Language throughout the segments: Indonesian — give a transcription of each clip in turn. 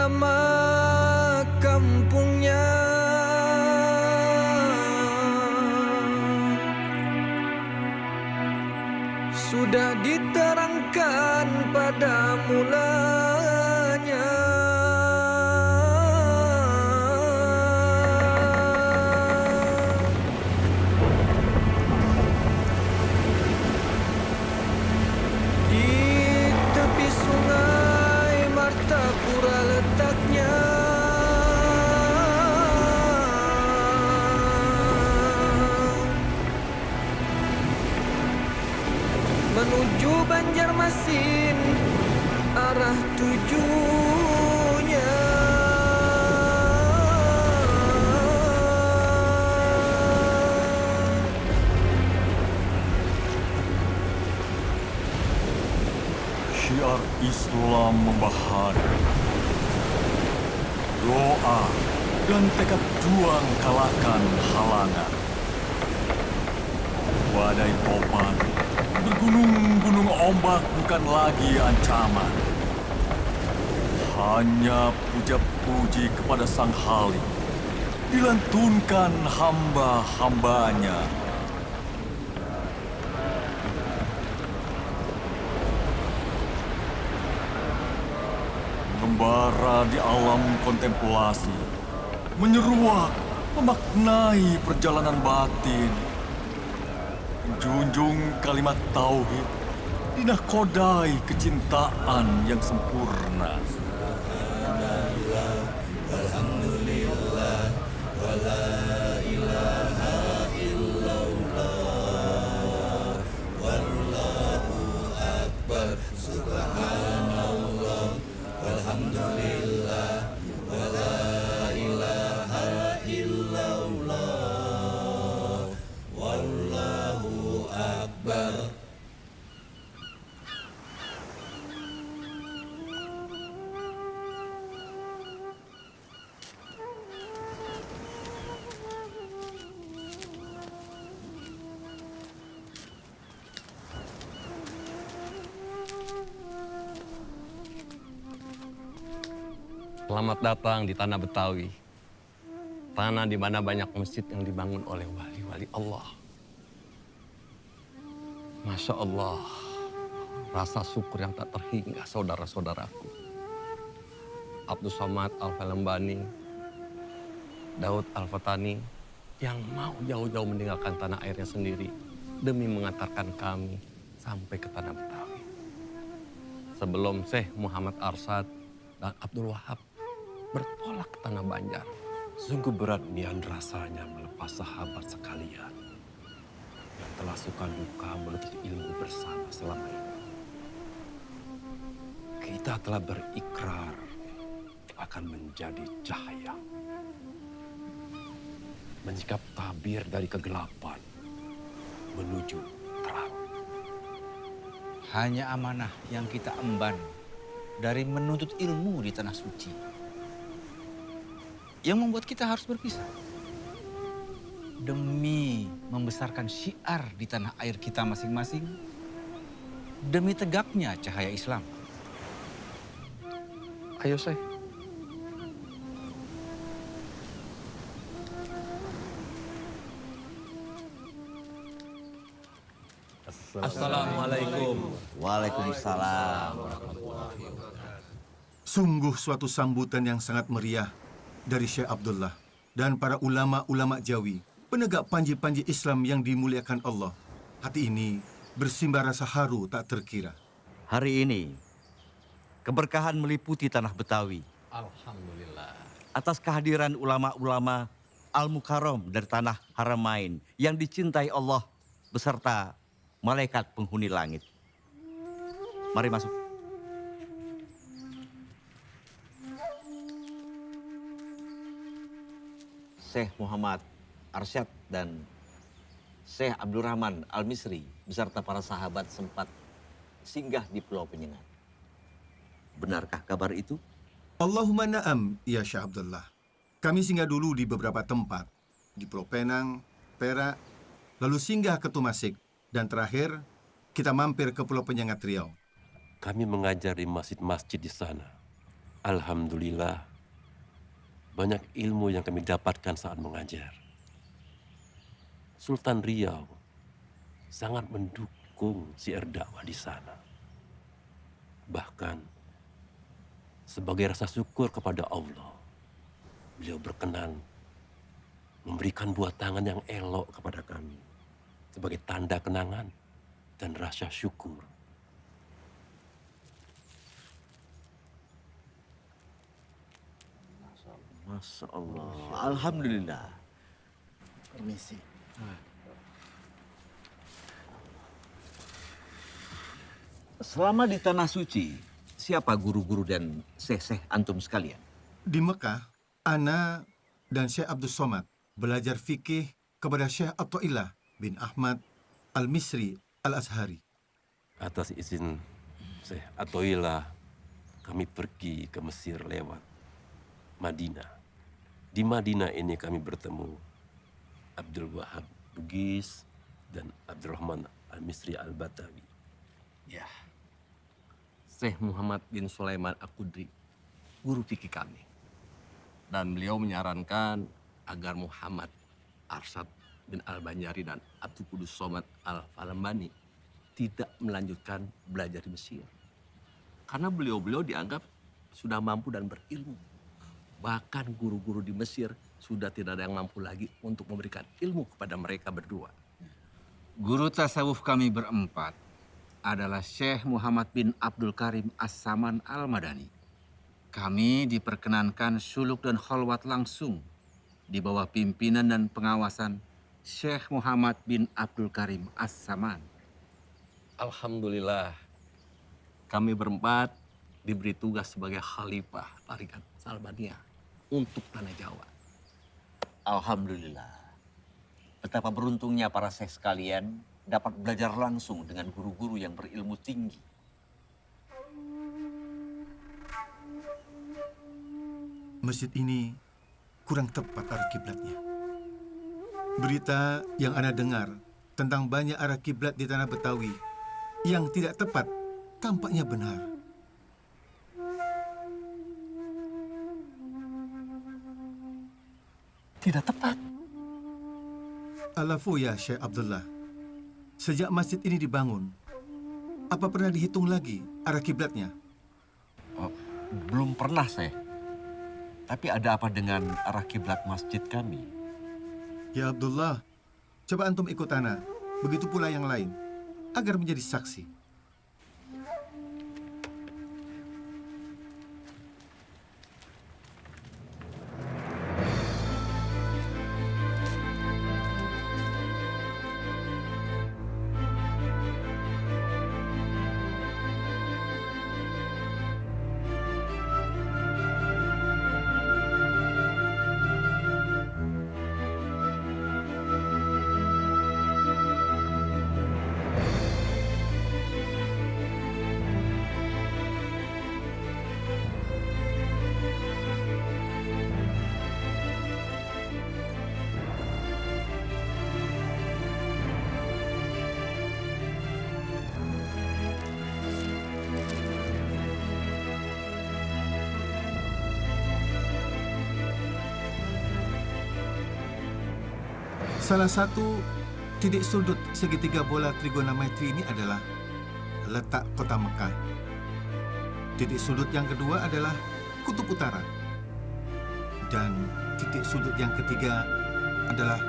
nama kampungnya. Sudah diterangkan pada mulanya. Di tepi sungai Martapura letaknya. Menuju Banjarmasin arah tujunya. Syiar Islam membahana. Doa dan tekad juang kalahkan halangan. Badai topan, bergunung-gunung ombak bukan lagi ancaman. Hanya puja-puji kepada Sang Halim, dilantunkan hamba-hambanya. Mengembara di alam kontemplasi, menyeruak, memaknai perjalanan batin. Junjung kalimat tauhid, dinakodai kecintaan yang sempurna. Alhamdulillah, wa la ilaha illallah, wallahu akbar, subhanallah, walhamdulillah, wa la ilaha illallah, wallahu akbar. Selamat datang di tanah Betawi. Tanah di mana banyak masjid yang dibangun oleh wali-wali Allah. Masya Allah, rasa syukur yang tak terhingga saudara-saudaraku. Abdul Somad Al-Falembani, Daud Al-Fatani, yang mau jauh-jauh meninggalkan tanah airnya sendiri demi mengantarkan kami sampai ke tanah Betawi. Sebelum Syekh Muhammad Arsad dan Abdul Wahab bertolak ke tanah Banjar. Sungguh berat nian rasanya melepas sahabat sekalian yang telah suka duka menuntut ilmu bersama selama ini. Kita telah berikrar akan menjadi cahaya, menyikap tabir dari kegelapan menuju terang. Hanya amanah yang kita emban dari menuntut ilmu di tanah suci yang membuat kita harus berpisah. Demi membesarkan syiar di tanah air kita masing-masing, demi tegaknya cahaya Islam. Ayo Syekh. Assalamualaikum. Waalaikumsalam. Sungguh suatu sambutan yang sangat meriah dari Syekh Abdullah dan para ulama-ulama Jawi, penegak panji-panji Islam yang dimuliakan Allah. Hati ini bersimbah rasa haru tak terkira. Hari ini, keberkahan meliputi tanah Betawi. Alhamdulillah. Atas kehadiran ulama-ulama Al-Mukarram dari tanah Haramain yang dicintai Allah beserta malaikat penghuni langit. Mari masuk. Syekh Muhammad Arsyad dan Syekh Abdurrahman Al-Misri beserta para sahabat sempat singgah di Pulau Penyengat. Benarkah kabar itu? Allahumma na'am, ya Syekh Abdullah. Kami singgah dulu di beberapa tempat, di Pulau Penang, Perak, lalu singgah ke Tumasik, dan terakhir kita mampir ke Pulau Penyengat Riau. Kami mengajar di masjid-masjid di sana. Alhamdulillah, banyak ilmu yang kami dapatkan saat mengajar. Sultan Riau sangat mendukung syiar dakwah di sana. Bahkan sebagai rasa syukur kepada Allah, beliau berkenan memberikan buah tangan yang elok kepada kami sebagai tanda kenangan dan rasa syukur. Masya Allah. Alhamdulillah. Permisi. Selama di Tanah Suci, siapa guru-guru dan syekh-syekh antum sekalian? Di Mekah, Ana dan Syekh Abdul Somad belajar fikih kepada Syekh Athaillah bin Ahmad Al-Misri Al-Azhari. Atas izin Syekh Athaillah, kami pergi ke Mesir lewat Madinah. Di Madinah ini kami bertemu Abdul Wahab Bugis dan Abdurrahman Al-Misri Al-Batawi. Ya, Syekh Muhammad bin Sulaiman Al-Qudri, guru fikih kami. Dan beliau menyarankan agar Muhammad Arsyad bin Al-Banjari dan Abdul Qudus Somad Al-Falembani tidak melanjutkan belajar di Mesir. Karena beliau-beliau dianggap sudah mampu dan berilmu. Bahkan guru-guru di Mesir sudah tidak ada yang mampu lagi untuk memberikan ilmu kepada mereka berdua. Guru tasawuf kami berempat adalah Syekh Muhammad bin Abdul Karim As-Saman Al-Madani. Kami diperkenankan suluk dan khalwat langsung di bawah pimpinan dan pengawasan Syekh Muhammad bin Abdul Karim As-Saman. Alhamdulillah, kami berempat diberi tugas sebagai khalifah Tarikat Salbaniyah untuk Tanah Jawa. Alhamdulillah. Betapa beruntungnya para syekh sekalian dapat belajar langsung dengan guru-guru yang berilmu tinggi. Masjid ini kurang tepat arah kiblatnya. Berita yang Ana dengar tentang banyak arah kiblat di tanah Betawi yang tidak tepat tampaknya benar. Tidak tepat. Alafu ya Syekh Abdullah, sejak masjid ini dibangun, apa pernah dihitung lagi arah kiblatnya? Oh, belum pernah, Syekh. Tapi ada apa dengan arah kiblat masjid kami? Ya Abdullah, coba antum ikut Ana, begitu pula yang lain, agar menjadi saksi. Salah satu titik sudut segitiga bola trigonometri ini adalah letak kota Mekah. Titik sudut yang kedua adalah kutub utara. Dan titik sudut yang ketiga adalah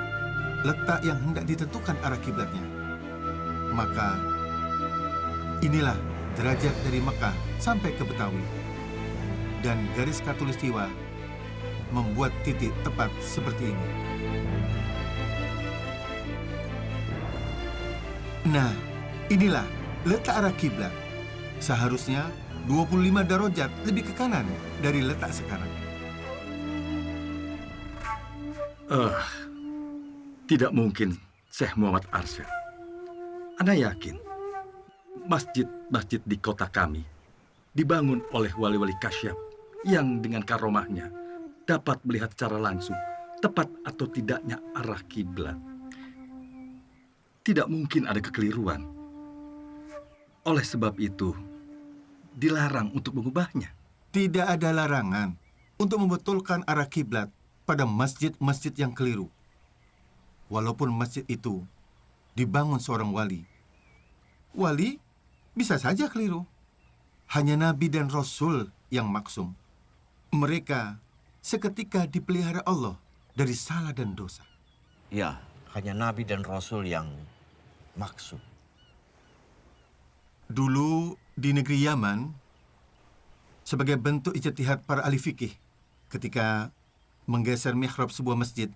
letak yang hendak ditentukan arah kiblatnya. Maka inilah derajat dari Mekah sampai ke Betawi. Dan garis khatulistiwa membuat titik tepat seperti ini. Nah, inilah letak arah kiblat. Seharusnya 25 darajat lebih ke kanan dari letak sekarang. Tidak mungkin, Syekh Muhammad Arsyad. Ana yakin, masjid-masjid di kota kami dibangun oleh wali-wali kasyaf yang dengan karomahnya dapat melihat secara langsung tepat atau tidaknya arah kiblat. Tidak mungkin ada kekeliruan. Oleh sebab itu, dilarang untuk mengubahnya. Tidak ada larangan untuk membetulkan arah kiblat pada masjid-masjid yang keliru. Walaupun masjid itu dibangun seorang wali. Wali bisa saja keliru. Hanya Nabi dan Rasul yang maksum. Mereka seketika dipelihara Allah dari salah dan dosa. Ya, hanya Nabi dan Rasul yang maksud. Dulu di negeri Yaman, sebagai bentuk ijtihad para ahli fikih ketika menggeser mihrab sebuah masjid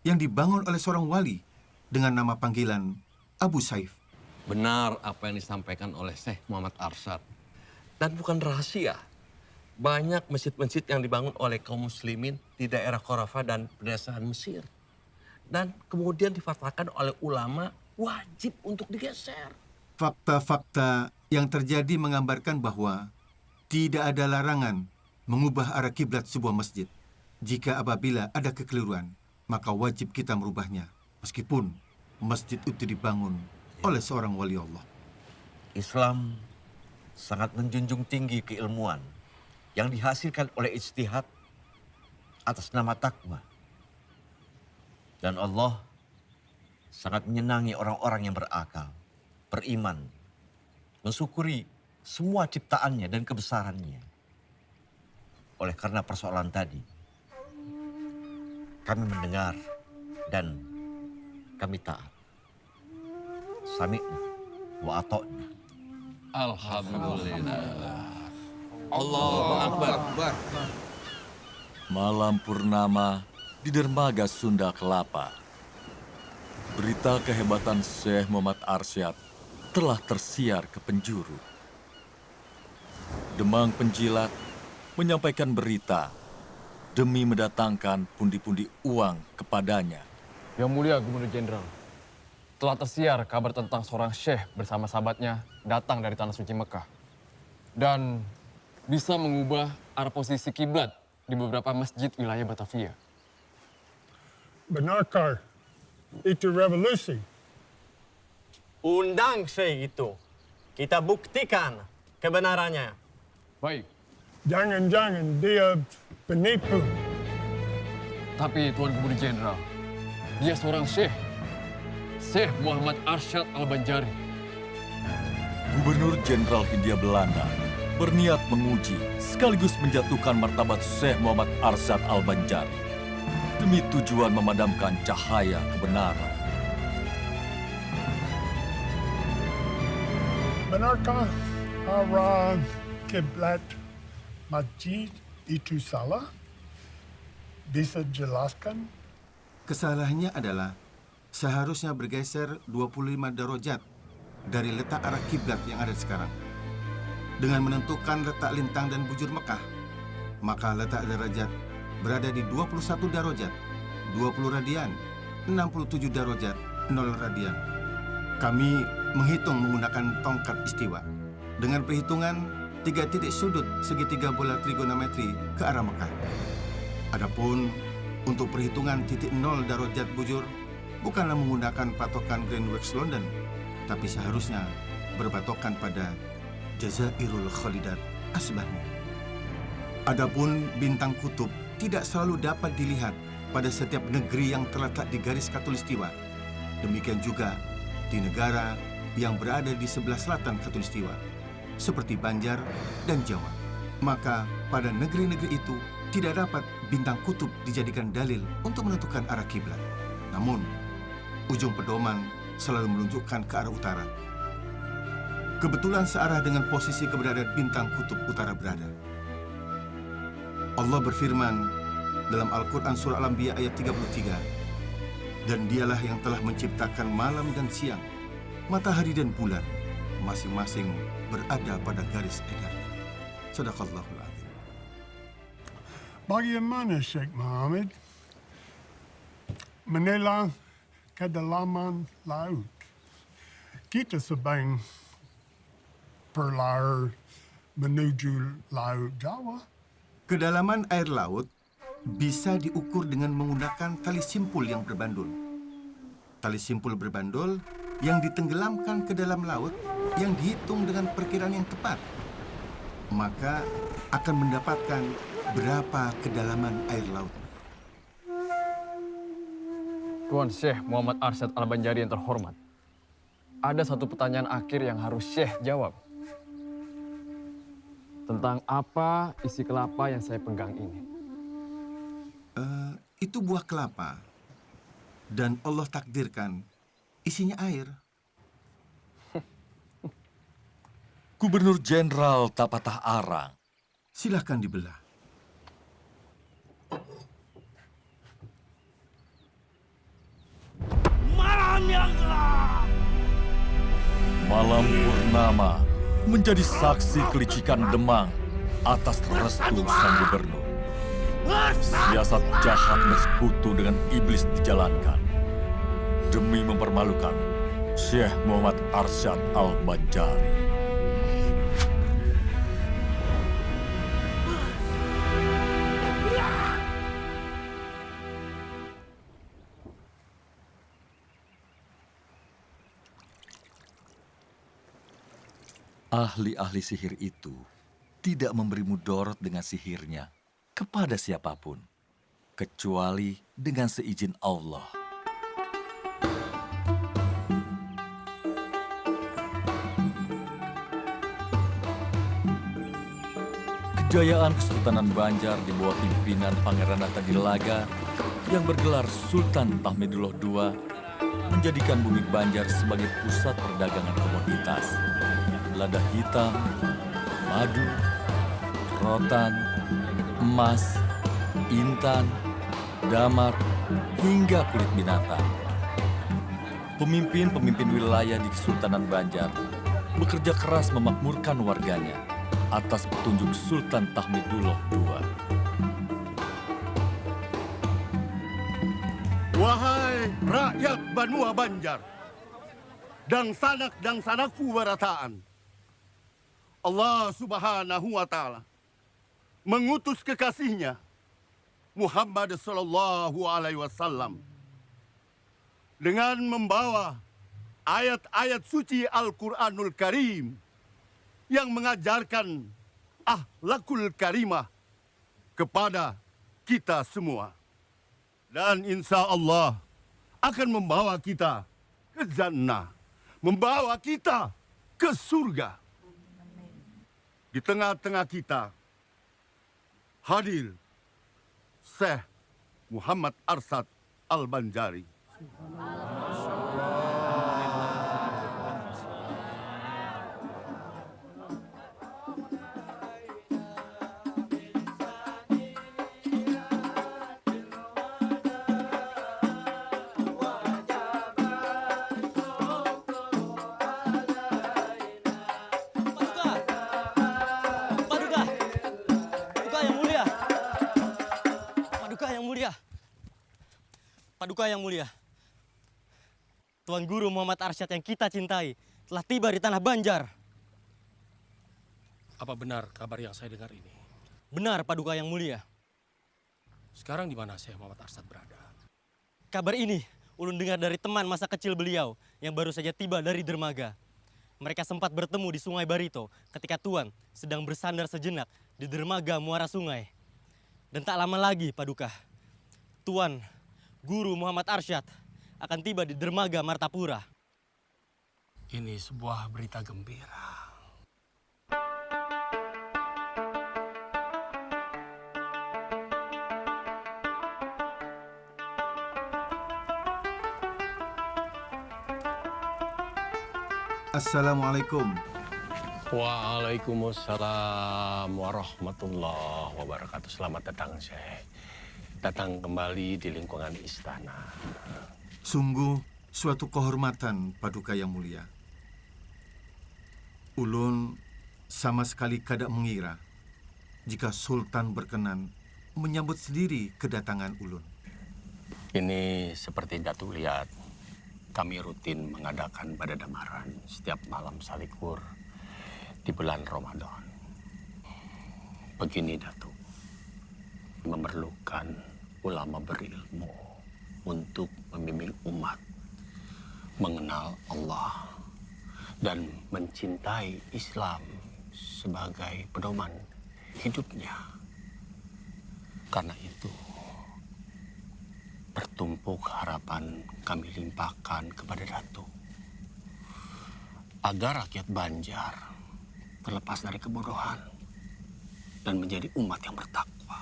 yang dibangun oleh seorang wali dengan nama panggilan Abu Saif. Benar apa yang disampaikan oleh Syekh Muhammad Arsyad. Dan bukan rahasia. Banyak masjid-masjid yang dibangun oleh kaum muslimin di daerah Khurafah dan pedesaan Mesir. Dan kemudian difatwakan oleh ulama wajib untuk digeser. Fakta-fakta yang terjadi menggambarkan bahwa tidak ada larangan mengubah arah kiblat sebuah masjid. Jika apabila ada kekeliruan, maka wajib kita merubahnya. Meskipun masjid itu dibangun oleh seorang wali Allah. Islam sangat menjunjung tinggi keilmuan yang dihasilkan oleh ijtihad atas nama takwa. Dan Allah sangat menyenangi orang-orang yang berakal, beriman, mensyukuri semua ciptaannya dan kebesarannya. Oleh karena persoalan tadi, kami mendengar dan kami taat. Sami'na wa ata'na. Alhamdulillah. Allahu Akbar. Malam purnama di dermaga Sunda Kelapa. Berita kehebatan Syekh Muhammad Arsyad telah tersiar ke penjuru. Demang penjilat menyampaikan berita demi mendatangkan pundi-pundi uang kepadanya. Yang Mulia Gubernur Jenderal, telah tersiar kabar tentang seorang syekh bersama sahabatnya datang dari Tanah Suci Mekah. Dan bisa mengubah arah posisi kiblat di beberapa masjid wilayah Batavia. Benarkah itu revolusi? Undang syekh itu. Kita buktikan kebenarannya. Baik. Jangan-jangan dia penipu. Tapi Tuan Gubernur Jenderal, dia seorang syekh. Syekh Muhammad Arsyad Al-Banjari. Gubernur Jenderal Hindia Belanda berniat menguji sekaligus menjatuhkan martabat Syekh Muhammad Arsyad Al-Banjari demi tujuan memadamkan cahaya kebenaran. Benarkah arah kiblat masjid itu salah? Bisa jelaskan? Kesalahannya adalah seharusnya bergeser 25 derajat dari letak arah kiblat yang ada sekarang. Dengan menentukan letak lintang dan bujur Mekah, maka letak derajat berada di 21 derajat, 20 radian, 67 derajat, 0 radian. Kami menghitung menggunakan tongkat istiwa. Dengan perhitungan 3 titik sudut segitiga bola trigonometri ke arah Mekah. Adapun untuk perhitungan titik 0 derajat bujur, bukanlah menggunakan patokan Greenwich London, tapi seharusnya berpatokan pada Jazairul Khalidat Asbahni. Adapun bintang kutub tidak selalu dapat dilihat pada setiap negeri yang terletak di garis khatulistiwa. Demikian juga di negara yang berada di sebelah selatan khatulistiwa, seperti Banjar dan Jawa. Maka pada negeri-negeri itu tidak dapat bintang kutub dijadikan dalil untuk menentukan arah kiblat. Namun, ujung pedoman selalu menunjukkan ke arah utara. Kebetulan searah dengan posisi keberadaan bintang kutub utara berada. Allah berfirman dalam Al-Quran Surah Al-Anbiya ayat 33, dan dialah yang telah menciptakan malam dan siang, matahari dan bulan, masing-masing berada pada garis edarnya. Sadaqallahul Adzim. Bagaimana Syekh Muhammad menilai kedalaman laut? Kita sedang berlayar menuju Laut Jawa. Kedalaman air laut bisa diukur dengan menggunakan tali simpul yang berbandul. Tali simpul berbandul yang ditenggelamkan ke dalam laut yang dihitung dengan perkiraan yang tepat. Maka akan mendapatkan berapa kedalaman air laut. Tuan Syekh Muhammad Arsyad Al-Banjari yang terhormat, ada satu pertanyaan akhir yang harus Syekh jawab. Tentang apa isi kelapa yang saya pegang ini? Itu buah kelapa. Dan Allah takdirkan isinya air. Gubernur Jenderal tak patah arang. Silahkan dibelah. Malam purnama menjadi saksi kelicikan Demang atas restu sang gubernur. Siasat jahat bersekutu dengan iblis dijalankan demi mempermalukan Syekh Muhammad Arsyad Al-Banjari. Ahli-ahli sihir itu tidak memberi mudorot dengan sihirnya kepada siapapun, kecuali dengan seizin Allah. Kejayaan Kesultanan Banjar di bawah pimpinan Pangeran Hatta Dilaga yang bergelar Sultan Tahmidullah II menjadikan bumi Banjar sebagai pusat perdagangan komoditas. Lada hitam, madu, rotan, emas, intan, damar, hingga kulit binatang. Pemimpin-pemimpin wilayah di Kesultanan Banjar bekerja keras memakmurkan warganya atas petunjuk Sultan Tahmidullah II. Wahai rakyat Banua Banjar, dan sanaku barataan, Allah Subhanahu wa Ta'ala mengutus kekasihnya Muhammad Sallallahu Alaihi Wasallam dengan membawa ayat-ayat suci Al-Quranul Karim yang mengajarkan akhlakul karimah kepada kita semua. Dan insya Allah akan membawa kita ke jannah, membawa kita ke surga. Di tengah-tengah kita hadir Syekh Muhammad Arsyad Al-Banjari. Paduka yang mulia, Tuan Guru Muhammad Arsyad yang kita cintai telah tiba di tanah Banjar. Apa benar kabar yang saya dengar ini? Benar, Paduka yang mulia. Sekarang di mana Syekh Muhammad Arsyad berada? Kabar ini ulun dengar dari teman masa kecil beliau yang baru saja tiba dari dermaga. Mereka sempat bertemu di Sungai Barito ketika Tuan sedang bersandar sejenak di dermaga Muara Sungai. Dan tak lama lagi, Paduka, Tuan Guru Muhammad Arsyad akan tiba di dermaga Martapura. Ini sebuah berita gembira. Assalamualaikum. Waalaikumsalam warahmatullahi wabarakatuh. Selamat datang, Syekh. Datang kembali di lingkungan istana. Sungguh suatu kehormatan, Paduka yang mulia. Ulun sama sekali kada mengira jika Sultan berkenan menyambut sendiri kedatangan ulun. Ini seperti Datuk lihat, kami rutin mengadakan badadamaran setiap malam salikur di bulan Ramadan. Begini, Datuk, memerlukan ulama berilmu untuk membimbing umat mengenal Allah dan mencintai Islam sebagai pedoman hidupnya. Karena itu, bertumpuk harapan kami limpahkan kepada Datuk agar rakyat Banjar terlepas dari kebodohan dan menjadi umat yang bertakwa.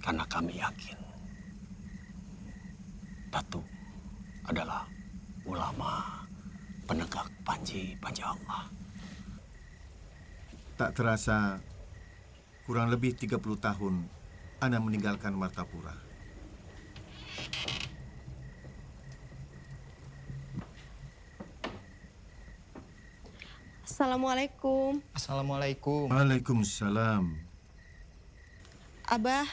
Karena kami yakin Datuk adalah ulama penegak panji Allah. Tak terasa, kurang lebih 30 tahun Ana meninggalkan Martapura. Assalamualaikum. Assalamualaikum. Waalaikumsalam. Abah,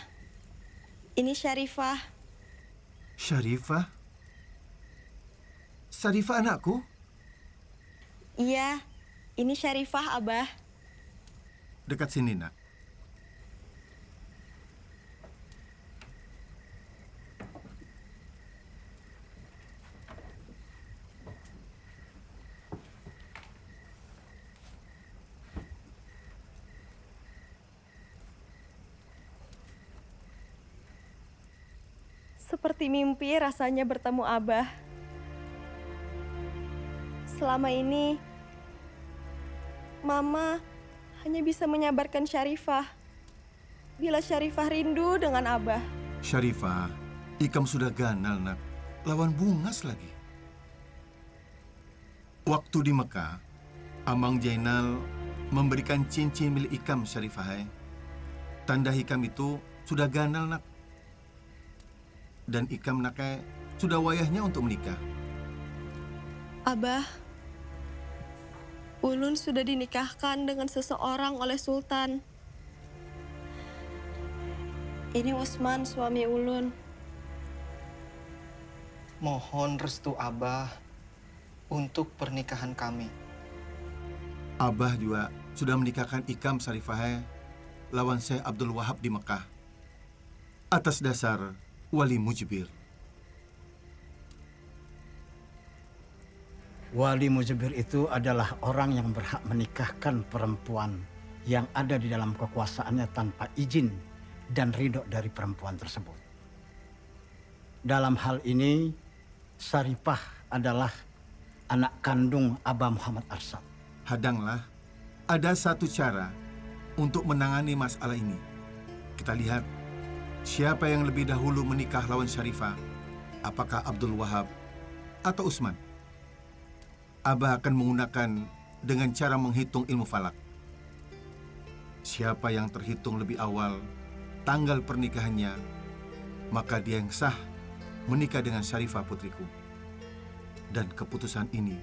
ini Syarifah. Syarifah? Syarifah anakku? Iya, ini Syarifah, Abah. Dekat sini, nak. Seperti mimpi rasanya bertemu Abah. Selama ini, Mama hanya bisa menyabarkan Syarifah. Bila Syarifah rindu dengan Abah. Syarifah, Ikam sudah ganal, nak. Lawan Bungas lagi. Waktu di Mekah, Amang Jainal memberikan cincin milik Ikam, Syarifah. Tanda Ikam itu sudah ganal, nak. Dan Ikam nakai sudah wayahnya untuk menikah. Abah, Ulun sudah dinikahkan dengan seseorang oleh Sultan. Ini Usman, suami Ulun. Mohon restu Abah untuk pernikahan kami. Abah juga sudah menikahkan Ikam, Syarifah, lawan Syekh Abdul Wahab di Mekah. Atas dasar Wali Mujibir. Wali Mujibir itu adalah orang yang berhak menikahkan perempuan yang ada di dalam kekuasaannya tanpa izin dan ridho dari perempuan tersebut. Dalam hal ini, Syarifah adalah anak kandung Abah Muhammad Arsyad. Hadanglah, ada satu cara untuk menangani masalah ini. Kita lihat siapa yang lebih dahulu menikah lawan Syarifah, apakah Abdul Wahab atau Usman? Abah akan menggunakan dengan cara menghitung ilmu falak. Siapa yang terhitung lebih awal tanggal pernikahannya, maka dia yang sah menikah dengan Syarifah putriku. Dan keputusan ini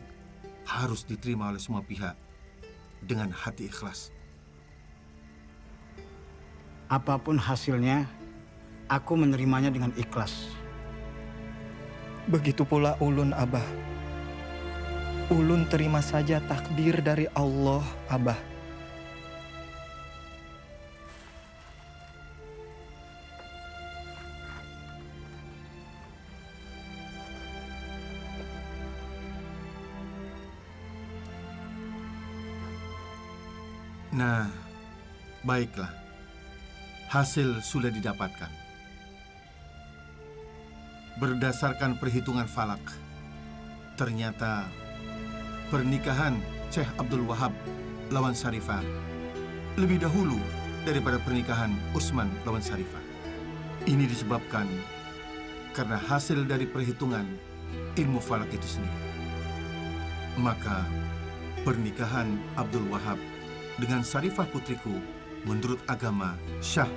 harus diterima oleh semua pihak dengan hati ikhlas. Apapun hasilnya, aku menerimanya dengan ikhlas. Begitu pula Ulun, Abah. Ulun terima saja takdir dari Allah, Abah. Nah, baiklah. Hasil sudah didapatkan. Berdasarkan perhitungan falak, ternyata pernikahan Syekh Abdul Wahab lawan Syarifah lebih dahulu daripada pernikahan Usman lawan Syarifah. Ini disebabkan karena hasil dari perhitungan ilmu falak itu sendiri. Maka pernikahan Abdul Wahab dengan Syarifah putriku menurut agama syah.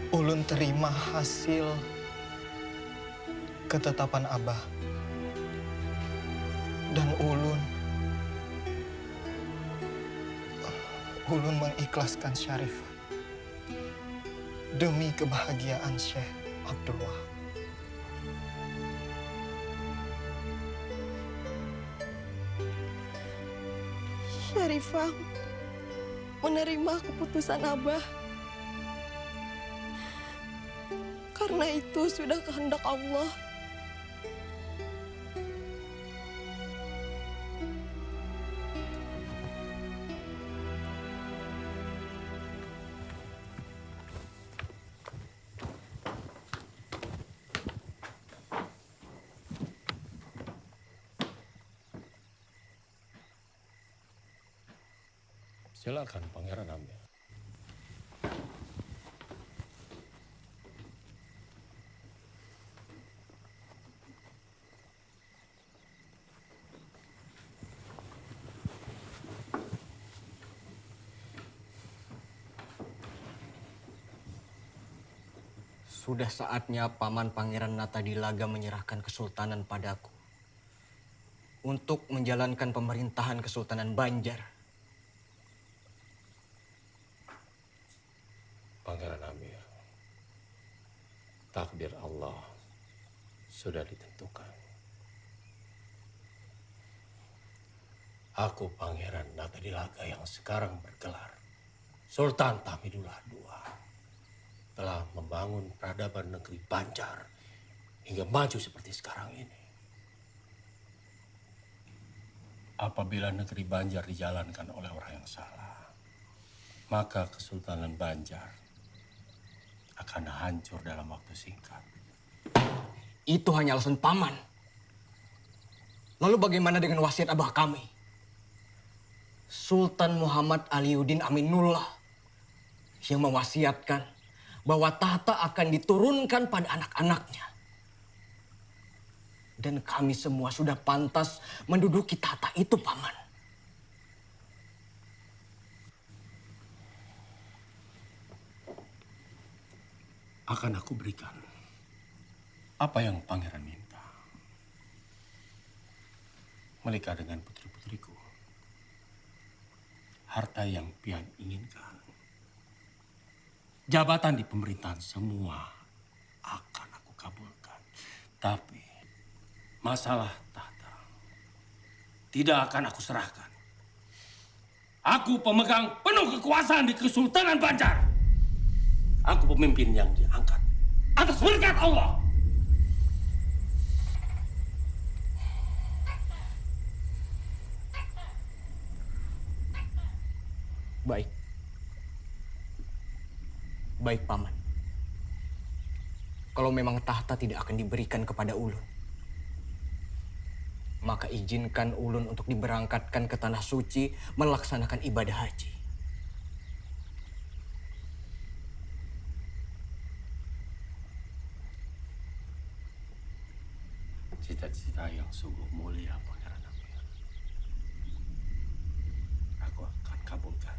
Ulun terima hasil ketetapan Abah. Dan Ulun mengikhlaskan Syarifah demi kebahagiaan Syekh Abdul Wahab. Syarifah menerima keputusan Abah. Karena itu sudah kehendak Allah. Silakan Pangeran Amir. Sudah saatnya Paman Pangeran Natadilaga menyerahkan kesultanan padaku untuk menjalankan pemerintahan Kesultanan Banjar. Pangeran Amir, takdir Allah sudah ditentukan. Aku Pangeran Natadilaga yang sekarang bergelar Sultan Tahmidullah II telah membangun peradaban negeri Banjar hingga maju seperti sekarang ini. Apabila negeri Banjar dijalankan oleh orang yang salah, maka Kesultanan Banjar akan hancur dalam waktu singkat. Itu hanya alasan Paman. Lalu bagaimana dengan wasiat abah kami? Sultan Muhammad Aliuddin Aminullah yang mewasiatkan bahwa tahta akan diturunkan pada anak-anaknya. Dan kami semua sudah pantas menduduki tahta itu, Paman. Akan aku berikan apa yang pangeran minta. Menikah dengan putri-putriku. Harta yang pian inginkan. Jabatan di pemerintahan semua akan aku kabulkan. Tapi masalah tahta tidak akan aku serahkan. Aku pemegang penuh kekuasaan di Kesultanan Banjar. Aku pemimpin yang diangkat atas berkat Allah. Baik. Baik, Paman. Kalau memang tahta tidak akan diberikan kepada ulun, maka izinkan ulun untuk diberangkatkan ke Tanah Suci melaksanakan ibadah haji. Cita-cita yang sungguh mulia, Pangeran Amir. Aku akan kabulkan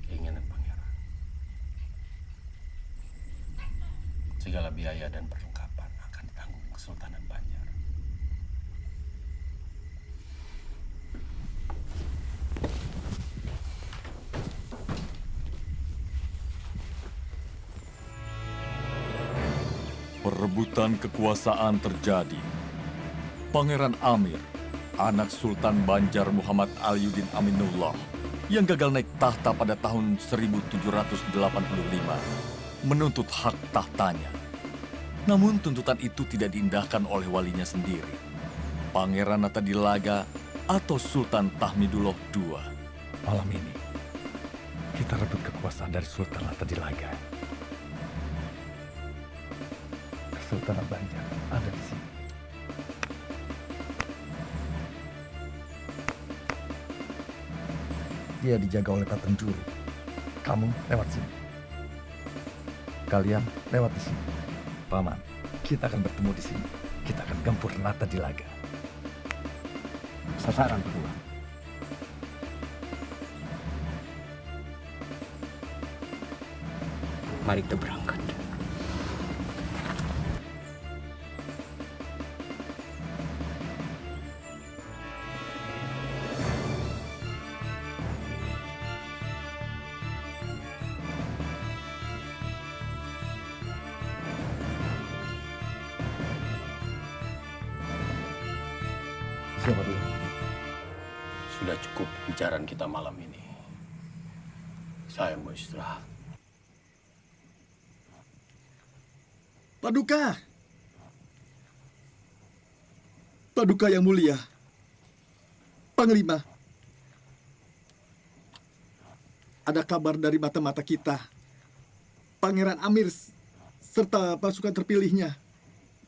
keinginan Pangeran. Segala biaya dan perlengkapan akan ditanggung Kesultanan Banjar. Perebutan kekuasaan terjadi. Pangeran Amir, anak Sultan Banjar Muhammad Aliuddin Aminullah, yang gagal naik tahta pada tahun 1785, menuntut hak tahtanya. Namun tuntutan itu tidak diindahkan oleh walinya sendiri, Pangeran Natadilaga atau Sultan Tahmidullah II. Malam ini, kita rebut kekuasaan dari Sultan Natadilaga. Kesultanan Banjar ada di sini. Dia dijaga oleh Pak Penjuru. Kamu lewat sini. Kalian lewat di sini. Paman, kita akan bertemu di sini. Kita akan gempur Natadilaga. Sasaran berdua. Mari kita berangkat. Sudah cukup pembicaraan kita malam ini. Saya mau istirahat. Paduka! Paduka yang mulia. Panglima. Ada kabar dari mata-mata kita. Pangeran Amir serta pasukan terpilihnya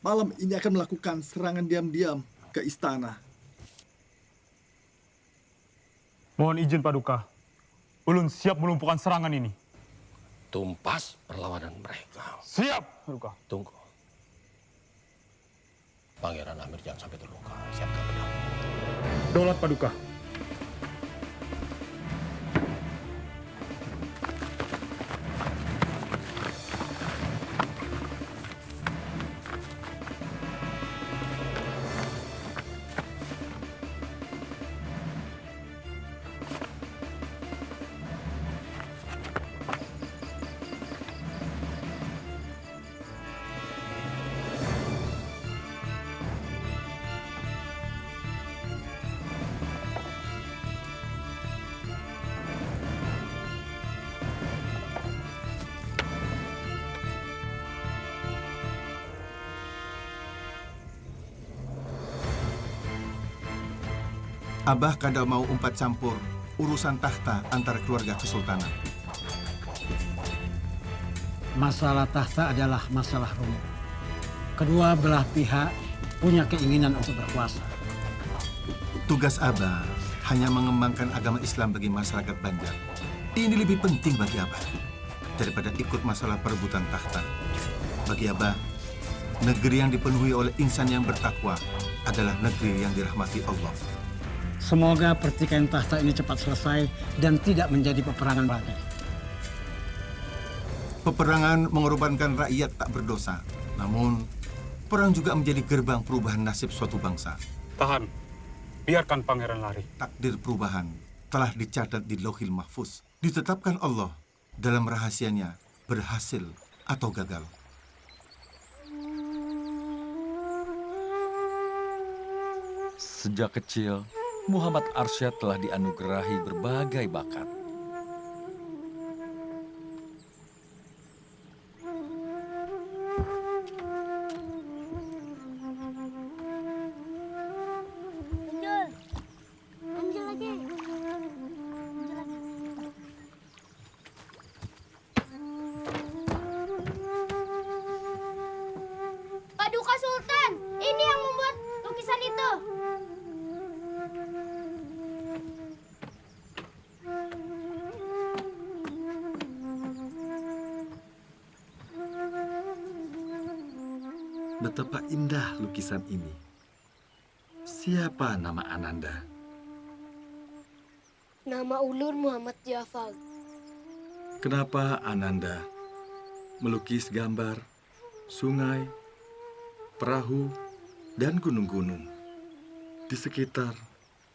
malam ini akan melakukan serangan diam-diam ke istana. Mohon izin Paduka. Ulun siap melumpuhkan serangan ini. Tumpas perlawanan mereka. Siap, Paduka. Tunggu. Pangeran Amir jangan sampai terluka. Siapkan pedang. Daulat Paduka. Abah kada mau umpat campur urusan tahta antara keluarga kesultanan. Masalah tahta adalah masalah rumit. Kedua belah pihak punya keinginan untuk berkuasa. Tugas Abah hanya mengembangkan agama Islam bagi masyarakat Banjar. Ini lebih penting bagi Abah daripada ikut masalah perebutan tahta. Bagi Abah, negeri yang dipenuhi oleh insan yang bertakwa adalah negeri yang dirahmati Allah. Semoga pertikaian tahta ini cepat selesai dan tidak menjadi peperangan lagi. Peperangan mengorbankan rakyat tak berdosa. Namun, perang juga menjadi gerbang perubahan nasib suatu bangsa. Tahan. Biarkan pangeran lari. Takdir perubahan telah dicatat di Lauhil Mahfuz. Ditetapkan Allah dalam rahasianya berhasil atau gagal. Sejak kecil, Muhammad Arsyad telah dianugerahi berbagai bakat. Ambil lagi. Paduka Sultan, ini yang membuat lukisan itu. Betapa indah lukisan ini. Siapa nama Ananda? Nama ulun Muhammad Jafar. Kenapa Ananda melukis gambar, sungai, perahu, dan gunung-gunung? Di sekitar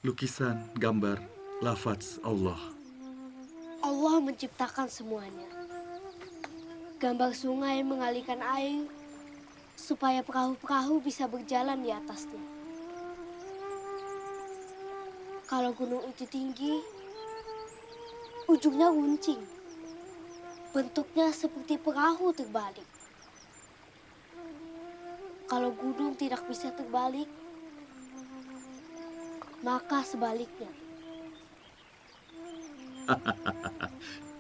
lukisan, gambar, lafaz Allah. Allah menciptakan semuanya. Gambar sungai mengalirkan air supaya perahu-perahu bisa berjalan di atasnya. Kalau gunung itu tinggi, ujungnya runcing. Bentuknya seperti perahu terbalik. Kalau gunung tidak bisa terbalik, maka sebaliknya.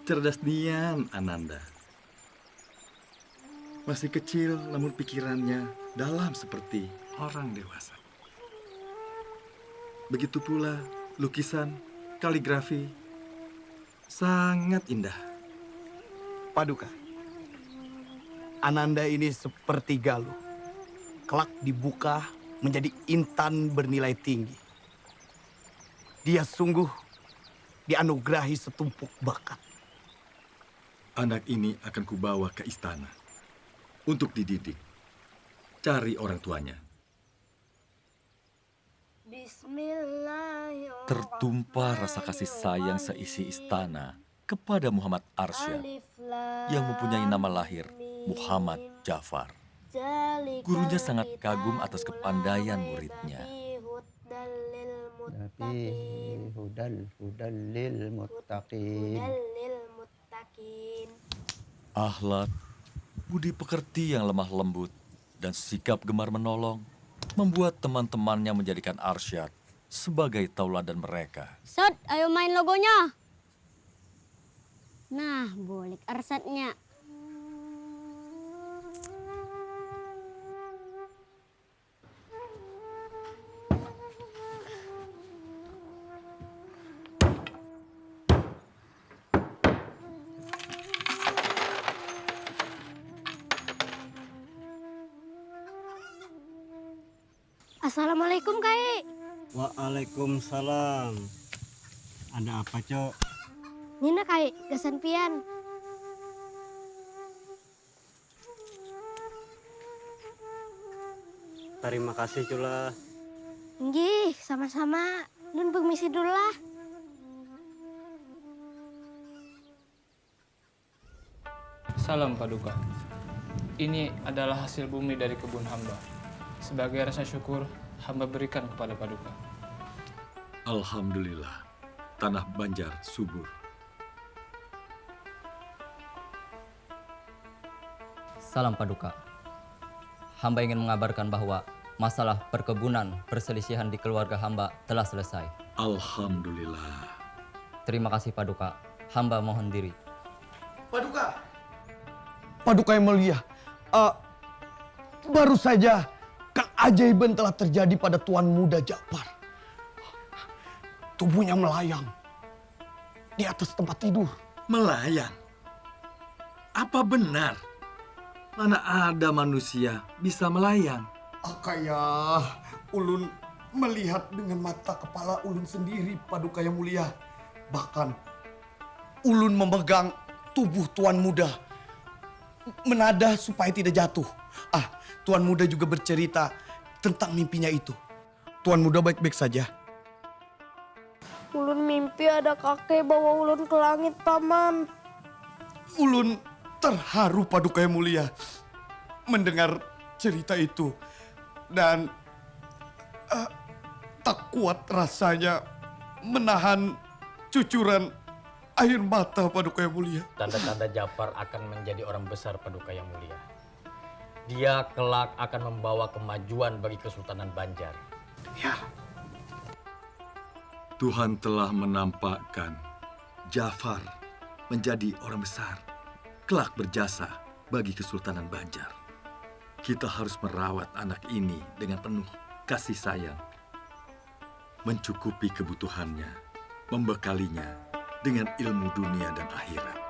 Cerdas nian, Ananda. Masih kecil, namun pikirannya dalam seperti orang dewasa. Begitu pula lukisan, kaligrafi, sangat indah. Paduka, Ananda ini seperti Galuh. Kelak dibuka menjadi intan bernilai tinggi. Dia sungguh dianugerahi setumpuk bakat. Anak ini akan kubawa ke istana untuk dididik. Cari orang tuanya. Tertumpah rasa kasih sayang seisi istana kepada Muhammad Arsyad yang mempunyai nama lahir Muhammad Jafar. Gurunya sangat kagum atas kepandaian muridnya. Akhlak, budi pekerti yang lemah lembut, dan sikap gemar menolong membuat teman-temannya menjadikan Arsyad sebagai tauladan mereka. Sat, ayo main logonya. Nah, boleh Arsyadnya. Assalamualaikum, Kai. Waalaikumsalam. Ada apa, Cok? Nina, Kai, gasan pian. Terima kasih, Cula. Nggih, sama-sama. Nun permisi dulu lah. Salam Paduka. Ini adalah hasil bumi dari kebun hamba. Sebagai rasa syukur, hamba berikan kepada Paduka. Alhamdulillah, tanah Banjar subur. Salam Paduka. Hamba ingin mengabarkan bahwa masalah perkebunan perselisihan di keluarga hamba telah selesai. Alhamdulillah. Terima kasih Paduka. Hamba mohon diri. Paduka. Paduka yang mulia. Baru saja keajaiban telah terjadi pada Tuan Muda Ja'far. Tubuhnya melayang di atas tempat tidur. Melayang? Apa benar? Mana ada manusia bisa melayang? Kaya ulun melihat dengan mata kepala ulun sendiri, Paduka yang mulia. Bahkan ulun memegang tubuh Tuan Muda, menadah supaya tidak jatuh. Tuan Muda juga bercerita tentang mimpinya itu. Tuan Muda baik-baik saja. Ulun mimpi ada kakek bawa ulun ke langit, Paman. Ulun terharu, Paduka yang mulia, mendengar cerita itu. Dan tak kuat rasanya menahan cucuran air mata, Paduka yang mulia. Tanda-tanda Ja'far akan menjadi orang besar, Paduka yang mulia. Dia kelak akan membawa kemajuan bagi Kesultanan Banjar. Ya. Tuhan telah menampakkan Ja'far menjadi orang besar, kelak berjasa bagi Kesultanan Banjar. Kita harus merawat anak ini dengan penuh kasih sayang, mencukupi kebutuhannya, membekalinya dengan ilmu dunia dan akhirat.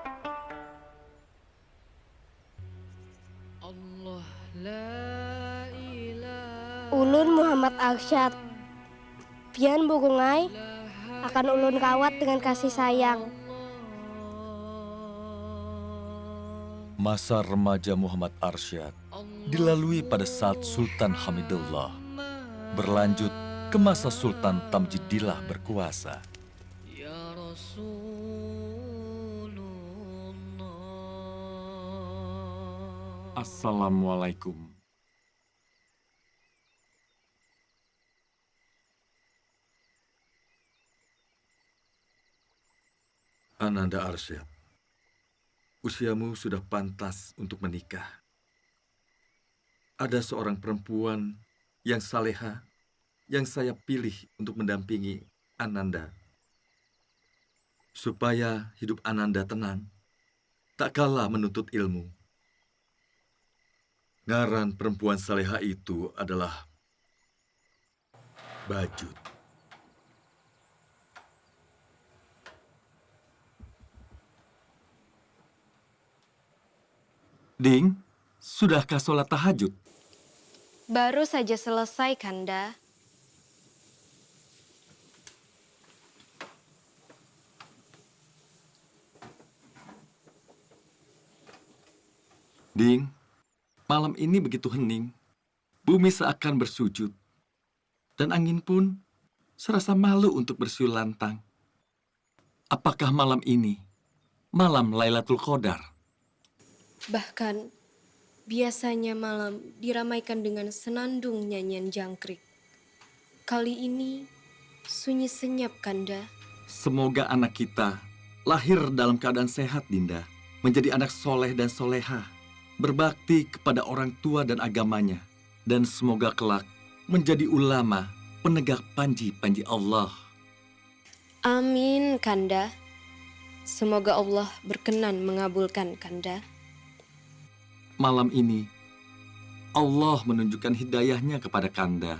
Ulun Muhammad Arsyad. Pian Burungai akan ulun kawat dengan kasih sayang. Masa remaja Muhammad Arsyad dilalui pada saat Sultan Hamidullah, berlanjut ke masa Sultan Tamjidillah berkuasa. Assalamualaikum. Ananda Arsyad, usiamu sudah pantas untuk menikah. Ada seorang perempuan yang saleha yang saya pilih untuk mendampingi Ananda. Supaya hidup Ananda tenang, tak kalah menuntut ilmu. Ngaran perempuan saleha itu adalah Bajut. Ding, sudahkah sholat tahajud? Baru saja selesai, Kanda. Ding, malam ini begitu hening. Bumi seakan bersujud. Dan angin pun serasa malu untuk bersiul lantang. Apakah malam ini malam Lailatul Qadar? Bahkan, biasanya malam diramaikan dengan senandung nyanyian jangkrik. Kali ini, sunyi senyap, Kanda. Semoga anak kita lahir dalam keadaan sehat, Dinda. Menjadi anak soleh dan soleha. Berbakti kepada orang tua dan agamanya. Dan semoga kelak menjadi ulama penegak panji-panji Allah. Amin, Kanda. Semoga Allah berkenan mengabulkan, Kanda. Malam ini, Allah menunjukkan hidayahnya kepada Kanda.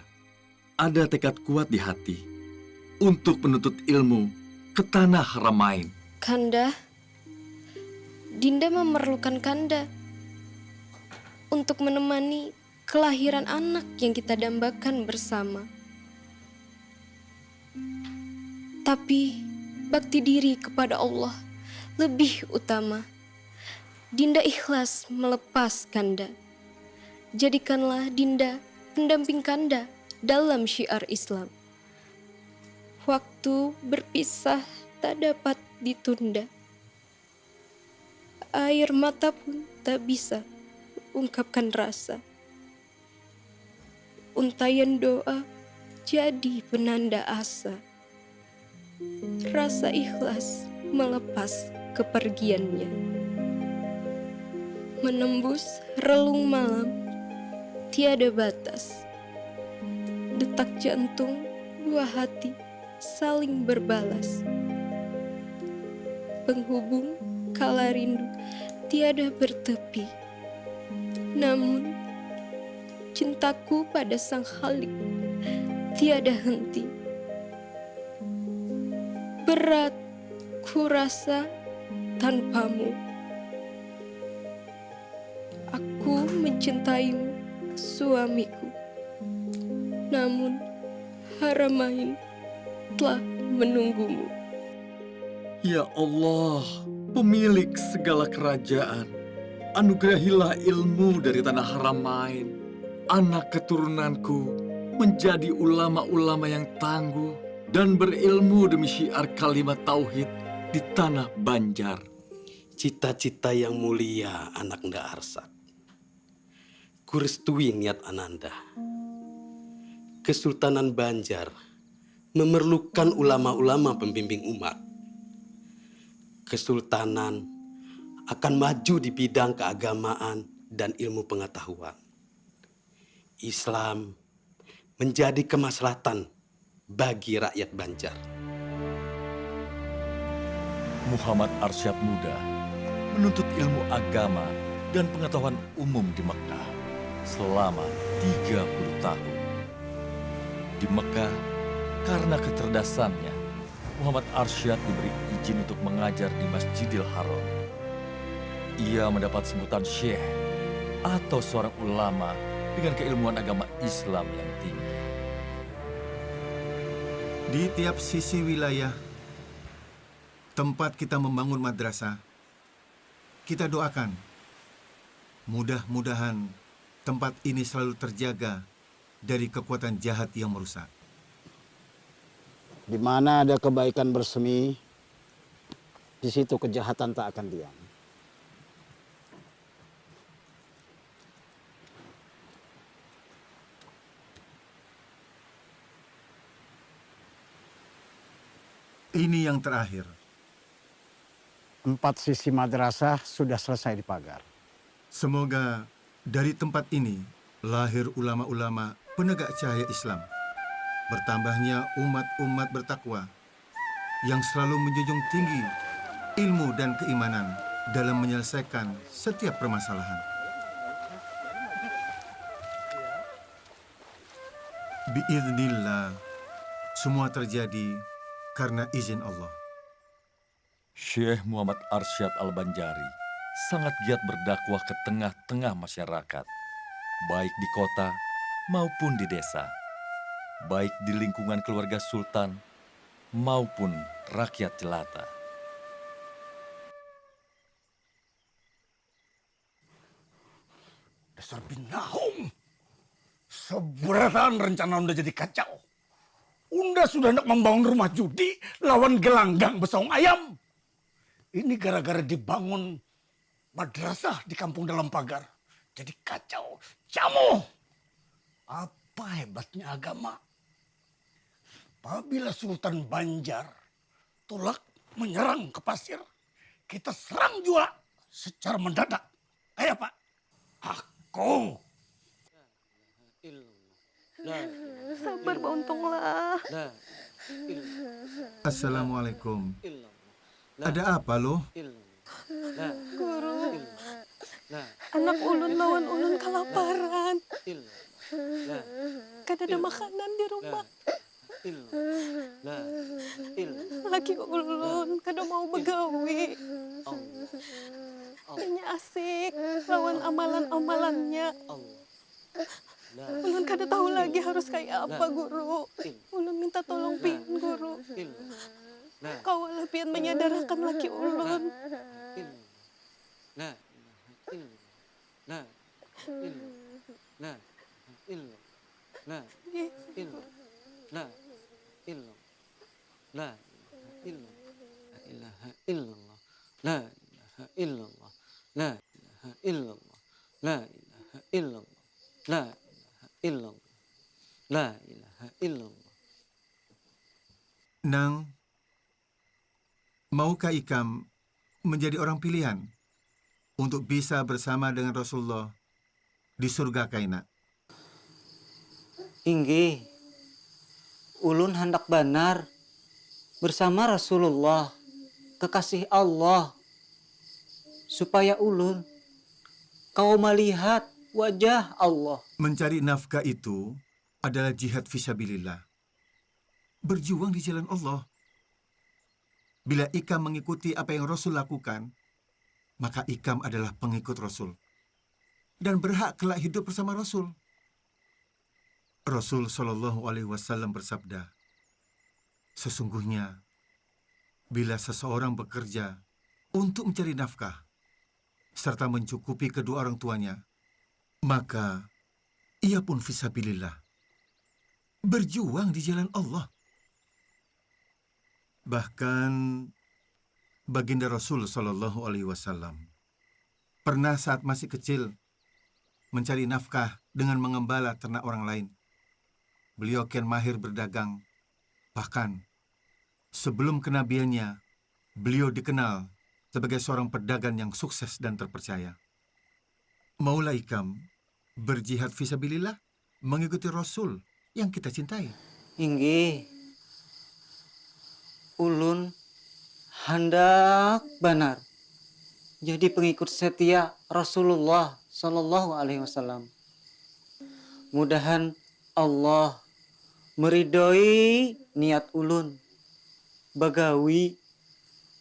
Ada tekad kuat di hati untuk menuntut ilmu ke tanah Haramain. Kanda, Dinda memerlukan Kanda untuk menemani kelahiran anak yang kita dambakan bersama. Tapi bakti diri kepada Allah lebih utama. Dinda ikhlas melepas Kanda. Jadikanlah Dinda pendamping Kanda dalam syiar Islam. Waktu berpisah tak dapat ditunda. Air mata pun tak bisa ungkapkan rasa. Untayan doa jadi penanda asa. Rasa ikhlas melepas kepergiannya. Menembus relung malam, tiada batas. Detak jantung dua hati saling berbalas. Penghubung kala rindu tiada bertepi. Namun cintaku pada Sang Khalik tiada henti. Berat ku rasa tanpamu. Aku mencintaimu, suamiku. Namun Haramain telah menunggumu. Ya Allah, pemilik segala kerajaan, anugerahilah ilmu dari tanah Haramain. Anak keturunanku menjadi ulama-ulama yang tangguh dan berilmu demi syiar kalimat tauhid di tanah Banjar. Cita-cita yang mulia anak Nda Arsad. Kurestui niat Ananda. Kesultanan Banjar memerlukan ulama-ulama pembimbing umat. Kesultanan akan maju di bidang keagamaan dan ilmu pengetahuan. Islam menjadi kemaslahatan bagi rakyat Banjar. Muhammad Arsyad Muda menuntut ilmu agama dan pengetahuan umum di Mekah selama 30 tahun. Di Mekah, karena kecerdasannya, Muhammad Arsyad diberi izin untuk mengajar di Masjidil Haram. Ia mendapat sebutan syekh atau seorang ulama dengan keilmuan agama Islam yang tinggi. Di tiap sisi wilayah tempat kita membangun madrasah, kita doakan mudah-mudahan tempat ini selalu terjaga dari kekuatan jahat yang merusak. Di mana ada kebaikan bersemi, di situ kejahatan tak akan diam. Ini yang terakhir. 4 sisi madrasah sudah selesai dipagar. Semoga dari tempat ini lahir ulama-ulama penegak cahaya Islam. Bertambahnya umat-umat bertakwa yang selalu menjunjung tinggi ilmu dan keimanan dalam menyelesaikan setiap permasalahan. Biiznillah, semua terjadi karena izin Allah. Syekh Muhammad Arsyad Al-Banjari sangat giat berdakwah ke tengah-tengah masyarakat, baik di kota maupun di desa, baik di lingkungan keluarga sultan maupun rakyat jelata. Dasar binahong. Seberatan rencana Unda jadi kacau. Unda sudah hendak membangun rumah judi lawan gelanggang besaung ayam. Ini gara-gara dibangun madrasah di kampung dalam pagar. Jadi kacau. Jamu. Apa hebatnya agama? Apabila Sultan Banjar tolak menyerang ke pasir, kita serang juga secara mendadak. Kayak apa? Aku. Sabar, Bauntonglah. Assalamualaikum. Ada apa loh? Guru, anak ulun lawan ulun kelaparan. Kan ada makanan di rumah. Laki ulun kada mau begawi. Hanya asik lawan amalan-amalannya. Ulun kada tahu lagi harus kayak apa, Guru. Ulun minta tolong pian, Guru. Kawalah pian menyadarkan laki ulun. Nang, maukah Ikam menjadi orang pilihan untuk bisa bersama dengan Rasulullah di surga kaina? Inggih, ulun hendak benar bersama Rasulullah, kekasih Allah, supaya ulun kau melihat wajah Allah. Mencari nafkah itu adalah jihad fisabilillah. Berjuang di jalan Allah. Bila Ikam mengikuti apa yang Rasul lakukan, maka Ikam adalah pengikut Rasul. Dan berhak kelak hidup bersama Rasul. Rasul SAW bersabda, sesungguhnya, bila seseorang bekerja untuk mencari nafkah, serta mencukupi kedua orang tuanya, maka ia pun fisabilillah. Berjuang di jalan Allah. Bahkan baginda Rasul SAW pernah saat masih kecil mencari nafkah dengan mengembala ternak orang lain. Beliau kian mahir berdagang. Bahkan sebelum kenabiannya, beliau dikenal sebagai seorang pedagang yang sukses dan terpercaya. Maulah Ikam berjihad fisabilillah, mengikuti Rasul yang kita cintai. Inggih, ulun hendak benar jadi pengikut setia Rasulullah SAW. Mudahan Allah meridhoi niat ulun bagawi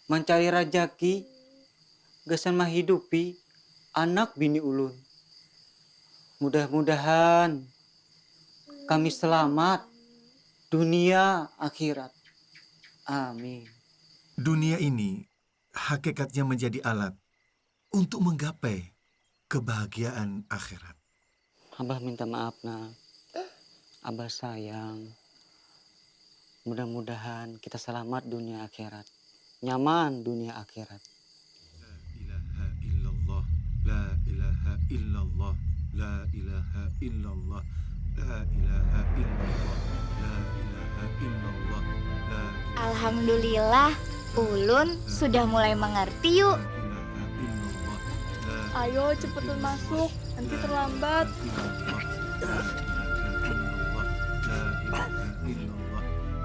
mencari rajaki gasan menghidupi anak bini ulun. Mudah-mudahan kami selamat dunia akhirat. Amin. Dunia ini hakikatnya menjadi alat untuk menggapai kebahagiaan akhirat. Abah minta maaf, nak. Abah sayang. Mudah-mudahan kita selamat dunia akhirat. Nyaman dunia akhirat. La ilaha illallah, la ilaha illallah, la ilaha illallah, la ilaha illallah, la Alhamdulillah, ulun sudah mulai mengerti yuk. Ayo cepetan masuk, nanti terlambat.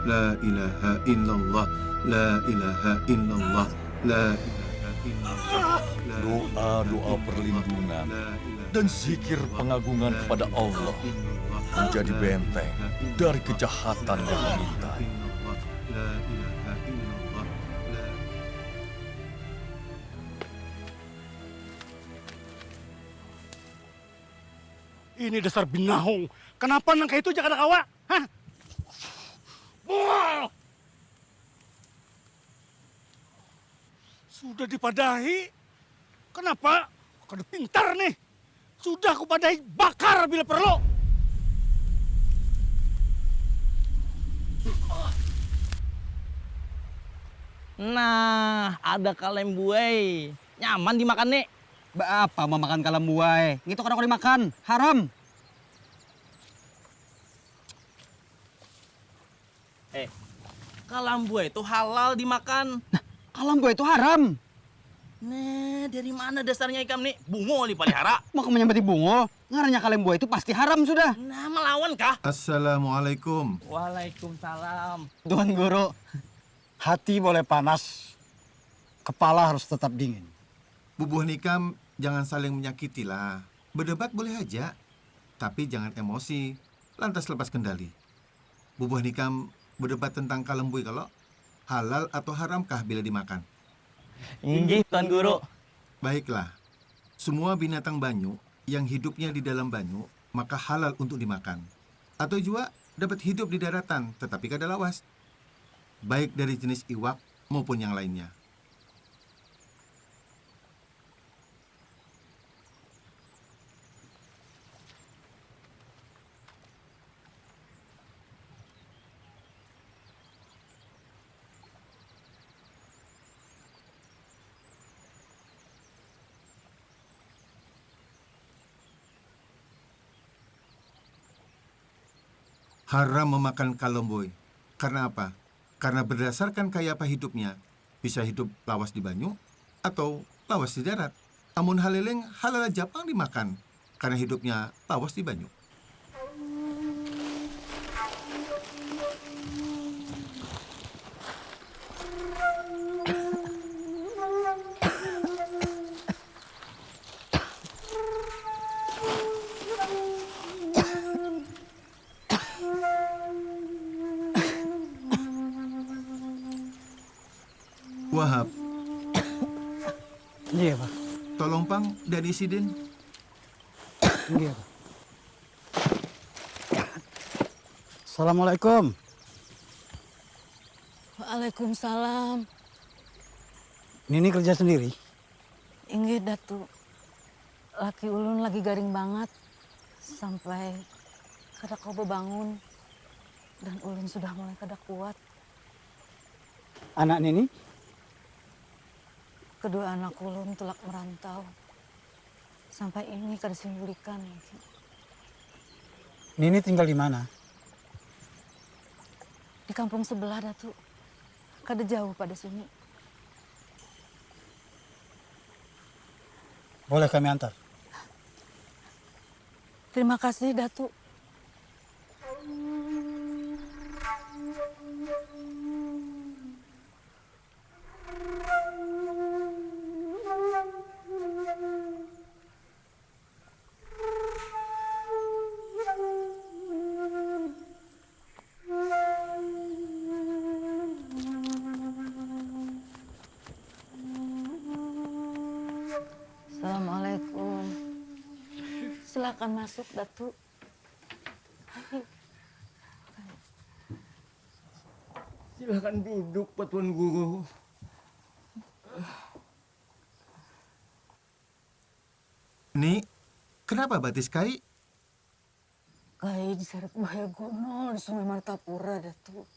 La ilaha illallah, la ilaha illallah, la ilaha illallah. Doa-doa perlindungan dan zikir pengagungan kepada Allah menjadi benteng dari kejahatan yang mengintai. Ini dasar binahong. Kenapa nangka itu jangan kawa? Hah? Wow! Sudah dipadahi. Kenapa? Kada pintar nih. Sudah aku padahi, bakar bila perlu. Nah, ada kalem buai. Nyaman dimakan nih. Apa mau makan kalem buai? Gitu kan aku dimakan. Haram. Kalem buai itu halal dimakan. Nah, kalem buai itu haram. Nah, dari mana dasarnya ikam nih? Bungo dipelihara. Mau kamu nyambati bungo? Ngaranya kalem buai itu pasti haram sudah. Nah, melawan kah? Assalamualaikum. Waalaikumsalam. Tuan Guru, hati boleh panas, kepala harus tetap dingin. Bubuh nikam jangan saling menyakiti lah. Berdebat boleh aja, tapi jangan emosi, lantas lepas kendali. Bubuh nikam berdebat tentang kalembui kalau halal atau haramkah bila dimakan. Inggih, Tuan Guru. Baiklah, semua binatang banyu yang hidupnya di dalam banyu maka halal untuk dimakan. Atau juga dapat hidup di daratan tetapi kadalawas, baik dari jenis iwak maupun yang lainnya. Haram memakan kalomboy. Karena apa? Karena berdasarkan kayapa hidupnya, bisa hidup lawas di banyu atau lawas di darat. Amun haleleng halal Japang dimakan, karena hidupnya lawas di banyu. Wahab. Iya, Pak. Tolong Pang dan Isidin. Iya, Pak. Assalamualaikum. Waalaikumsalam. Nini kerja sendiri? Inggih, Datu. Laki ulun lagi garing banget. Sampai kada kobo bangun. Dan ulun sudah mulai kada kuat. Anak Nini? Kedua anak ulun tulak merantau. Sampai ini kada simbulikan. Nini tinggal di mana? Di kampung sebelah, Datu. Kada jauh pada sini. Boleh kami antar? Terima kasih, Datu. Assalamualaikum. Silakan masuk, Datu. Ayo. Silakan duduk, Pak Tuan Guru. Ni, kenapa batis Kai? Kai diseret buaya gunung di Sungai Martapura, Datu.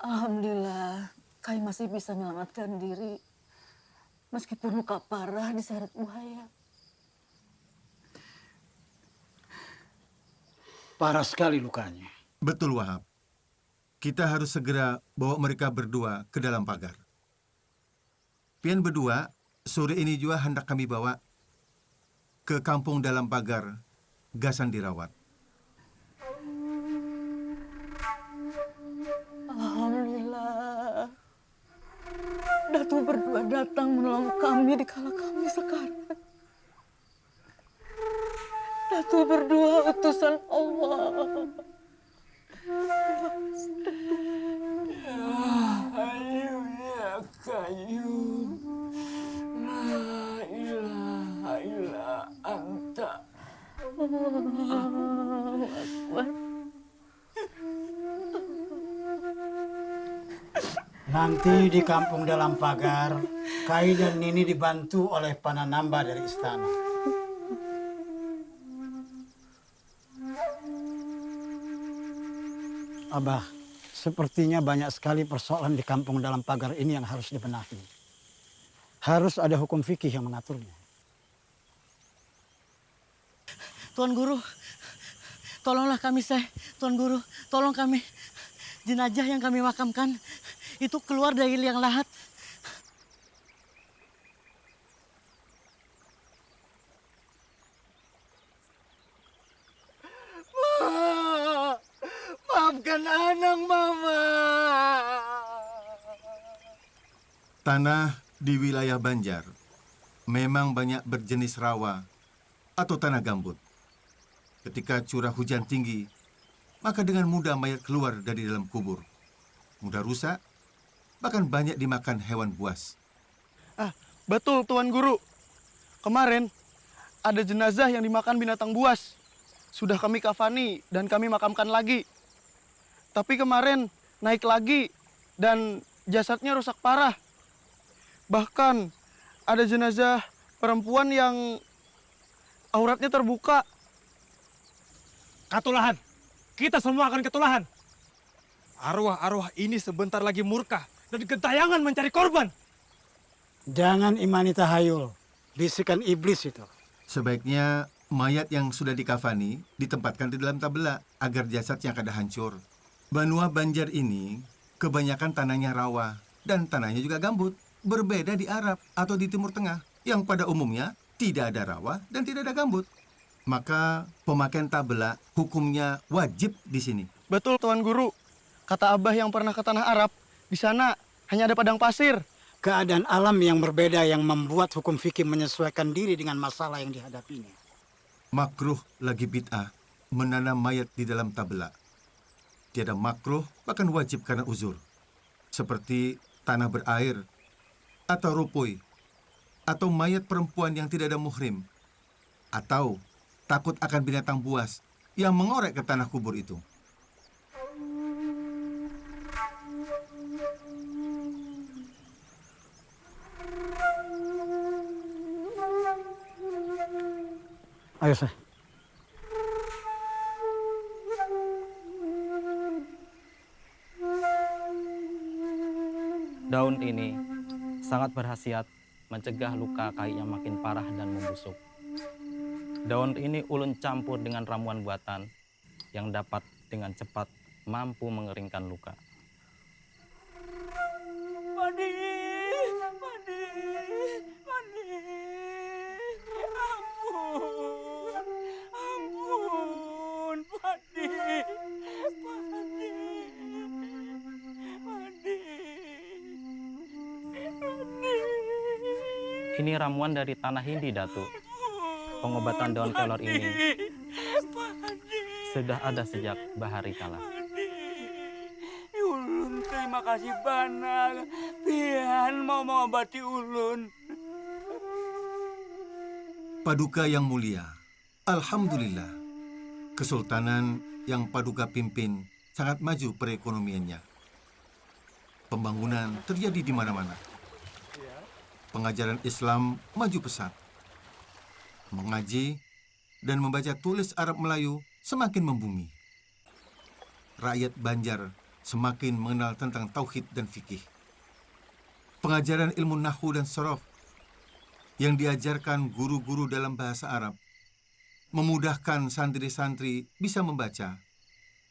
Alhamdulillah, Kai masih bisa menyelamatkan diri. Meskipun luka parah diseret buaya. Parah sekali lukanya. Betul, Wahab. Kita harus segera bawa mereka berdua ke dalam pagar. Pian berdua, sore ini juga hendak kami bawa ke kampung dalam pagar Gasan Dirawat. Alhamdulillah. Datu berdua datang menolong kami di kala kami sekarang. Datu berdua utusan Allah. Ayo ya kayu. La ilaha illa anta. Allahu Akbar. Nanti di kampung dalam pagar, Kai dan Nini dibantu oleh Pananamba dari istana. Abah, sepertinya banyak sekali persoalan di kampung dalam pagar ini yang harus dibenahi. Harus ada hukum fikih yang mengaturnya. Tuan Guru, tolonglah kami, Tuan Guru, tolong kami. Jenazah yang kami makamkan itu keluar dari liang lahat. Maafkan anak Mama. Tanah di wilayah Banjar memang banyak berjenis rawa atau tanah gambut. Ketika curah hujan tinggi, maka dengan mudah mayat keluar dari dalam kubur. Mudah rusak, bahkan banyak dimakan hewan buas. Betul, Tuan Guru. Kemarin ada jenazah yang dimakan binatang buas. Sudah kami kafani dan kami makamkan lagi. Tapi kemarin naik lagi dan jasadnya rusak parah. Bahkan ada jenazah perempuan yang auratnya terbuka. Katulahan. Kita semua akan ketulahan. Arwah-arwah ini sebentar lagi murka dan gentayangan mencari korban. Jangan imani tahayul, bisikan iblis itu. Sebaiknya mayat yang sudah dikafani ditempatkan di dalam tabela agar jasadnya kada hancur. Banua Banjar ini kebanyakan tanahnya rawa dan tanahnya juga gambut. Berbeda di Arab atau di Timur Tengah yang pada umumnya tidak ada rawa dan tidak ada gambut. Maka pemakaian tabela hukumnya wajib di sini. Betul Tuan Guru. Kata Abah yang pernah ke tanah Arab, di sana hanya ada padang pasir. Keadaan alam yang berbeda yang membuat hukum fikih menyesuaikan diri dengan masalah yang dihadapinya. Makruh lagi bid'ah menanam mayat di dalam tabela. Tiada makruh bahkan wajib karena uzur. Seperti tanah berair atau rupui atau mayat perempuan yang tidak ada muhrim atau takut akan binatang buas yang mengorek ke tanah kubur itu. Ayo, Syekh. Daun ini sangat berkhasiat mencegah luka kai yang makin parah dan membusuk. Daun ini ulun campur dengan ramuan buatan yang dapat dengan cepat mampu mengeringkan luka. Padi, Padi, Padi, ampun, Padi, Padi, Padi, Padi. Ini ramuan dari tanah Hindi, Datuk. Pengobatan daun kelor ini sudah ada sejak bahari kala. Ulun terima kasih banyak. Pian mau mengobati ulun. Paduka yang mulia, alhamdulillah, Kesultanan yang Paduka pimpin sangat maju perekonomiannya. Pembangunan terjadi di mana-mana. Pengajaran Islam maju pesat. Mengaji dan membaca tulis Arab Melayu semakin membumi. Rakyat Banjar semakin mengenal tentang tauhid dan fikih. Pengajaran ilmu nahwu dan sorof yang diajarkan guru-guru dalam bahasa Arab memudahkan santri-santri bisa membaca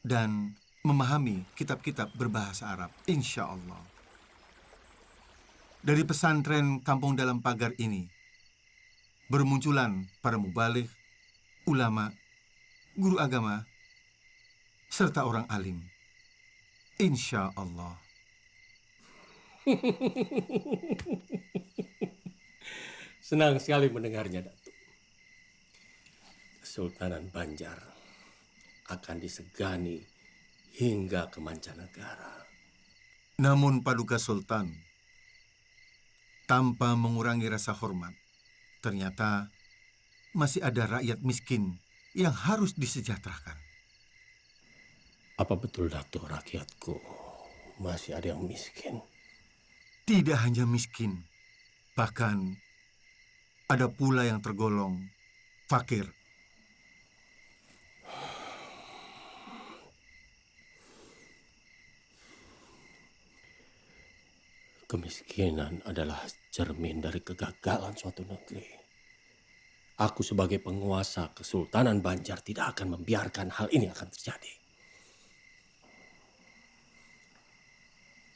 dan memahami kitab-kitab berbahasa Arab, insya Allah. Dari pesantren kampung dalam pagar ini, bermunculan para mubalik, ulama, guru agama, serta orang alim. Insya Allah. Senang sekali mendengarnya, Datuk. Kesultanan Banjar akan disegani hingga ke mancanegara. Namun Paduka Sultan, tanpa mengurangi rasa hormat, ternyata masih ada rakyat miskin yang harus disejahterakan. Apa betul, Datuk, rakyatku masih ada yang miskin? Tidak hanya miskin, bahkan ada pula yang tergolong fakir. Kemiskinan adalah cermin dari kegagalan suatu negeri. Aku sebagai penguasa Kesultanan Banjar tidak akan membiarkan hal ini akan terjadi.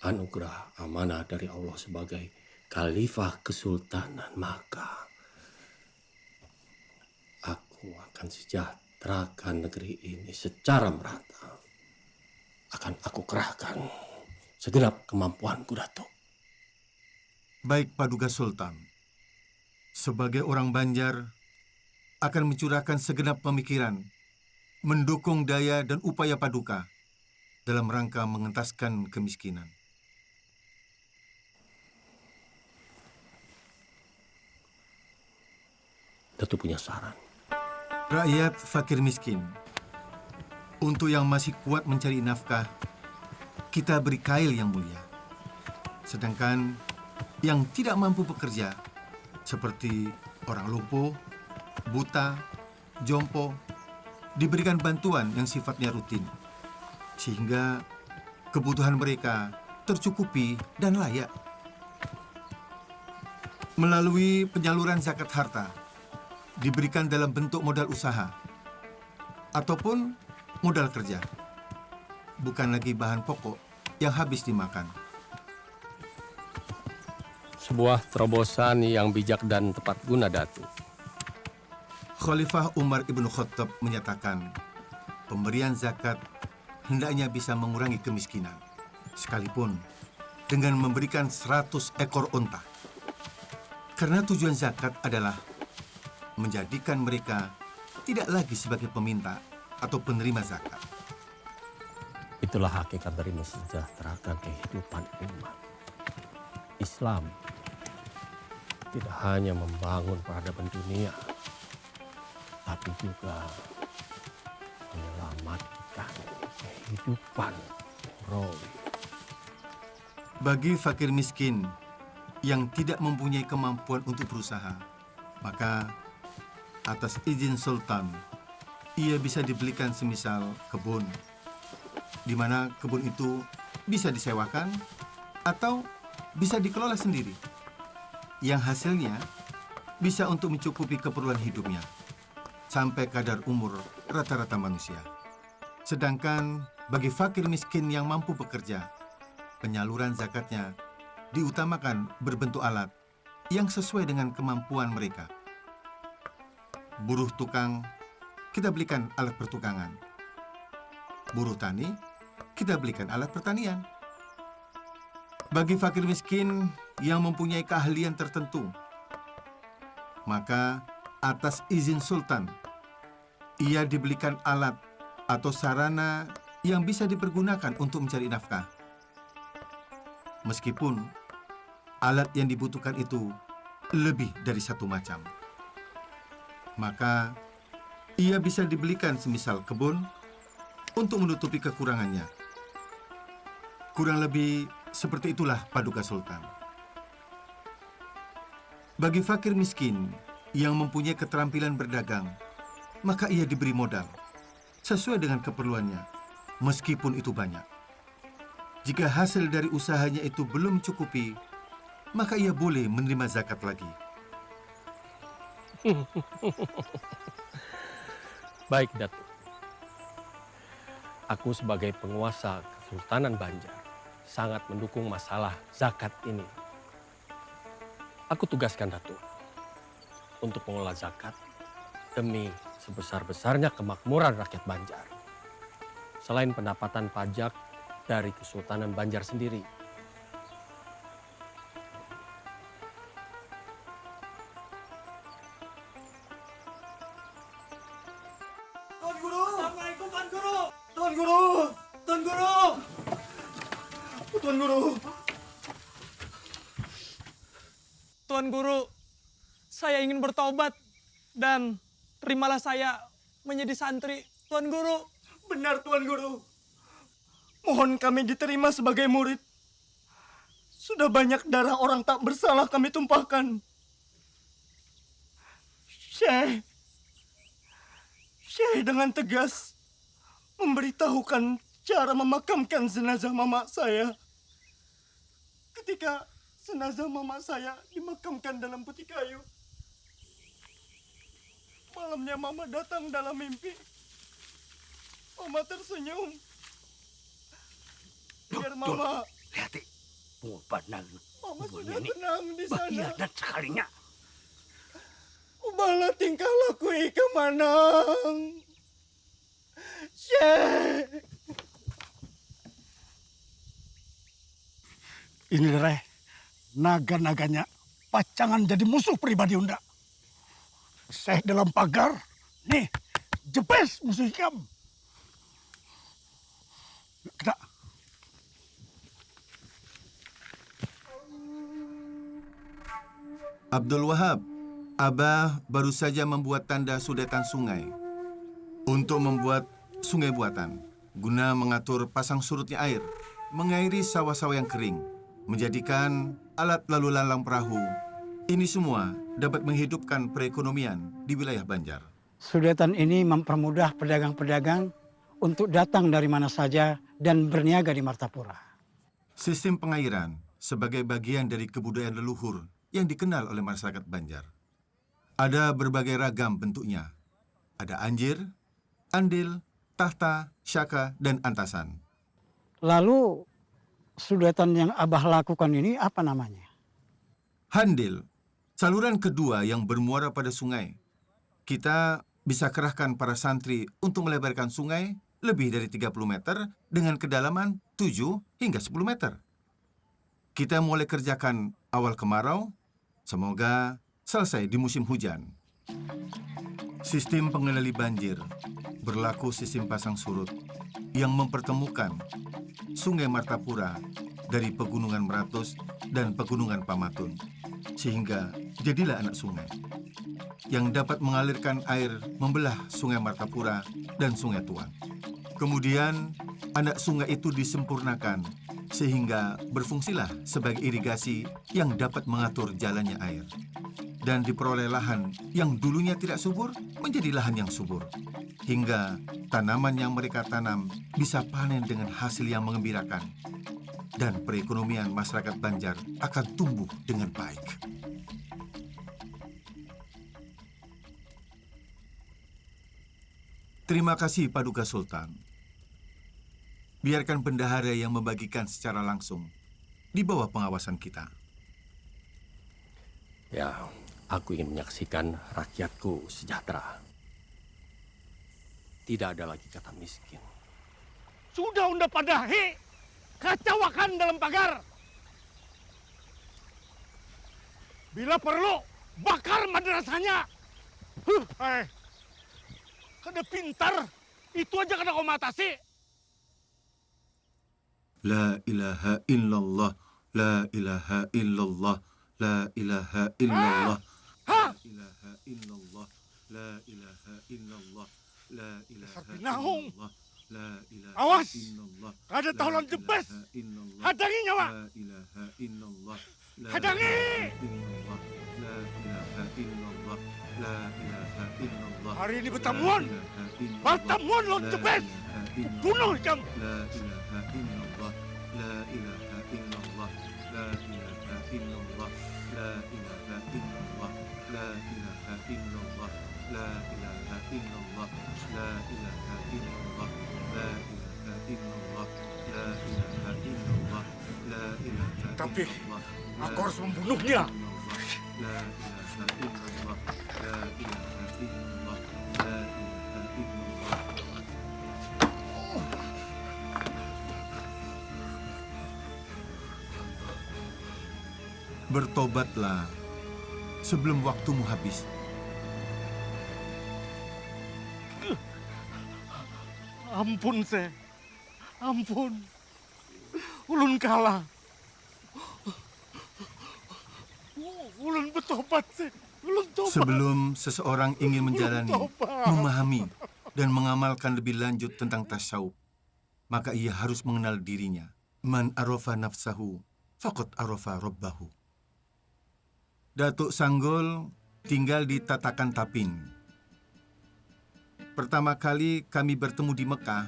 Anugerah amanah dari Allah sebagai Khalifah Kesultanan, maka aku akan sejahterakan negeri ini secara merata. Akan aku kerahkan segenap kemampuanku, Datuk. Baik Paduka Sultan, sebagai orang Banjar akan mencurahkan segenap pemikiran, mendukung daya dan upaya Paduka dalam rangka mengentaskan kemiskinan. Datu punya saran. Rakyat fakir miskin. Untuk yang masih kuat mencari nafkah, kita beri kail yang mulia. Sedangkan yang tidak mampu bekerja, seperti orang lumpuh, buta, jompo, diberikan bantuan yang sifatnya rutin, sehingga kebutuhan mereka tercukupi dan layak. Melalui penyaluran zakat harta, diberikan dalam bentuk modal usaha ataupun modal kerja, bukan lagi bahan pokok yang habis dimakan. Sebuah terobosan yang bijak dan tepat guna, Datu. Khalifah Umar ibnu Khattab menyatakan, pemberian zakat hendaknya bisa mengurangi kemiskinan, sekalipun dengan memberikan 100 ekor unta. Karena tujuan zakat adalah menjadikan mereka tidak lagi sebagai peminta atau penerima zakat. Itulah hakikat dari mensejahterakan kehidupan umat. Islam tidak hanya membangun peradaban dunia, tapi juga menyelamatkan kehidupan rohi. Bagi fakir miskin yang tidak mempunyai kemampuan untuk berusaha, maka atas izin sultan, ia bisa dibelikan semisal kebun, di mana kebun itu bisa disewakan atau bisa dikelola sendiri, yang hasilnya bisa untuk mencukupi keperluan hidupnya sampai kadar umur rata-rata manusia. Sedangkan bagi fakir miskin yang mampu bekerja, penyaluran zakatnya diutamakan berbentuk alat yang sesuai dengan kemampuan mereka. Buruh tukang, kita belikan alat pertukangan. Buruh tani, kita belikan alat pertanian. Bagi fakir miskin yang mempunyai keahlian tertentu, maka atas izin sultan, ia dibelikan alat atau sarana yang bisa dipergunakan untuk mencari nafkah. Meskipun alat yang dibutuhkan itu lebih dari satu macam, maka ia bisa dibelikan semisal kebun untuk menutupi kekurangannya. Kurang lebih seperti itulah paduka sultan. Bagi fakir miskin yang mempunyai keterampilan berdagang, maka ia diberi modal sesuai dengan keperluannya, meskipun itu banyak. Jika hasil dari usahanya itu belum mencukupi, maka ia boleh menerima zakat lagi. Baik, Datu. Aku sebagai penguasa Kesultanan Banjar sangat mendukung masalah zakat ini. Aku tugaskan Datu untuk mengelola zakat demi sebesar-besarnya kemakmuran rakyat Banjar. Selain pendapatan pajak dari Kesultanan Banjar sendiri. Tuan Guru! Assalamualaikum Tuan Guru! Tuan Guru! Tuan Guru! Tuan Guru! Tuan Guru, saya ingin bertobat dan terimalah saya menjadi santri. Tuan Guru. Benar Tuan Guru. Mohon kami diterima sebagai murid. Sudah banyak darah orang tak bersalah kami tumpahkan. Syekh dengan tegas memberitahukan cara memakamkan jenazah mama saya. Ketika jenazah mama saya dimakamkan dalam peti kayu, malamnya mama datang dalam mimpi. Mama tersenyum. Biar mama... Lihat, bubanan. Mama sudah tenang di sana. Bahianan sekalinya. Ubahlah tingkah laku Ika Manang. Syekh. Ini Reh, naga-naganya pacangan jadi musuh pribadi Unda. Syekh dalam pagar, nih, jepes musuh ikam. Kita. Abdul Wahab Abah baru saja membuat tanda sudetan sungai untuk membuat sungai buatan guna mengatur pasang surutnya air, mengairi sawah-sawah yang kering, menjadikan alat lalu lalang perahu. Ini semua dapat menghidupkan perekonomian di wilayah Banjar. Sudetan ini mempermudah pedagang-pedagang untuk datang dari mana saja dan berniaga di Martapura. Sistem pengairan sebagai bagian dari kebudayaan leluhur yang dikenal oleh masyarakat Banjar. Ada berbagai ragam bentuknya. Ada anjir, andil, tahta, syaka, dan antasan. Lalu sudetan yang Abah lakukan ini apa namanya? Handil, saluran kedua yang bermuara pada sungai. Kita bisa kerahkan para santri untuk melebarkan sungai lebih dari 30 meter dengan kedalaman 7 hingga 10 meter. Kita mulai kerjakan awal kemarau, semoga selesai di musim hujan. Sistem pengendali banjir berlaku sistem pasang surut yang mempertemukan Sungai Martapura dari Pegunungan Meratus dan Pegunungan Pamatun, sehingga jadilah anak sungai yang dapat mengalirkan air membelah Sungai Martapura dan Sungai Tuan. Kemudian anak sungai itu disempurnakan sehingga berfungsilah sebagai irigasi yang dapat mengatur jalannya air. Dan diperoleh lahan yang dulunya tidak subur menjadi lahan yang subur. Hingga tanaman yang mereka tanam bisa panen dengan hasil yang mengembirakan. Dan perekonomian masyarakat Banjar akan tumbuh dengan baik. Terima kasih Paduka Sultan. Biarkan bendahara yang membagikan secara langsung di bawah pengawasan kita. Ya, aku ingin menyaksikan rakyatku sejahtera. Tidak ada lagi kata miskin. Sudah unda padahi, kacaukan dalam pagar. Bila perlu, bakar madrasahnya. Kada pintar, itu aja kada kau matasi. La ilaha illallah, la ilaha illallah. La ilaha illallah. La ilaha illallah. La ilaha illallah. La ilaha illallah. La ilaha Awas! illallah. Kada tolong jebes. Hadangi nyawa. La ilaha illallah. Hadangi! La ilaha illallah. La ilaha illallah. Hari ini bertamuan. Bertamuan lo jebes. Bunuh jam. La ilaha illallah. La ilaha illallah. La ilaha illallah. La ilaha illallah. La ilaha illallah. La ilaha illallah. La ilaha illallah. La ilaha illallah. La ilaha illallah. La ilaha. Tapi aku harus membunuhnya. La ilaha illallah. La ilaha illallah. La ilaha illallah. Bertobatlah sebelum waktumu habis. Ampun, Se. Ampun. Ulun kalah. Ulun bertobat, Se. Ulun tobat. Sebelum seseorang ingin menjalani, memahami, dan mengamalkan lebih lanjut tentang tasawuf, maka ia harus mengenal dirinya. Man arafa nafsahu, faqad arafa rabbahu. Datuk Sanggol tinggal di Tatakan Tapin. Pertama kali kami bertemu di Mekah,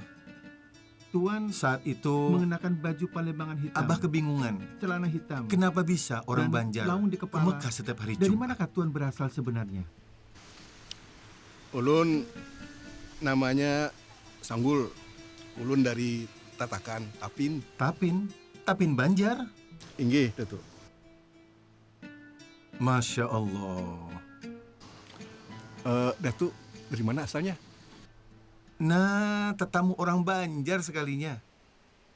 Tuan saat itu mengenakan baju palembangan hitam. Abah kebingungan. Celana hitam. Kenapa bisa orang Banjar laung di ke kepala. Mekah setiap hari Dari Jumat? manakah Tuan berasal sebenarnya? Ulun namanya Sanggul. Ulun dari Tatakan Tapin. Tapin? Tapin Banjar? Inggih, Datuk. Masya Allah. Datuk, dari mana asalnya? Nah, tetamu orang Banjar sekalinya.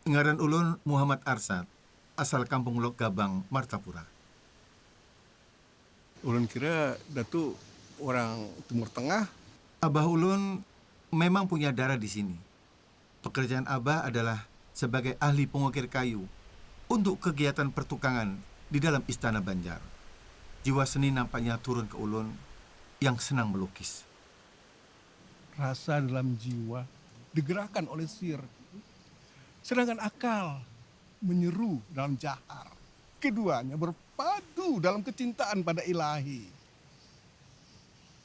Ngaran ulun Muhammad Arsad, asal kampung Lok Gabang, Martapura. Ulun kira Datuk orang Timur Tengah. Abah ulun memang punya darah di sini. Pekerjaan Abah adalah sebagai ahli pengukir kayu untuk kegiatan pertukangan di dalam Istana Banjar. jiwa seni nampaknya turun ke ulun yang senang melukis. Rasa dalam jiwa digerakkan oleh sihir. Sedangkan akal menyeru dalam jahar. Keduanya berpadu dalam kecintaan pada ilahi.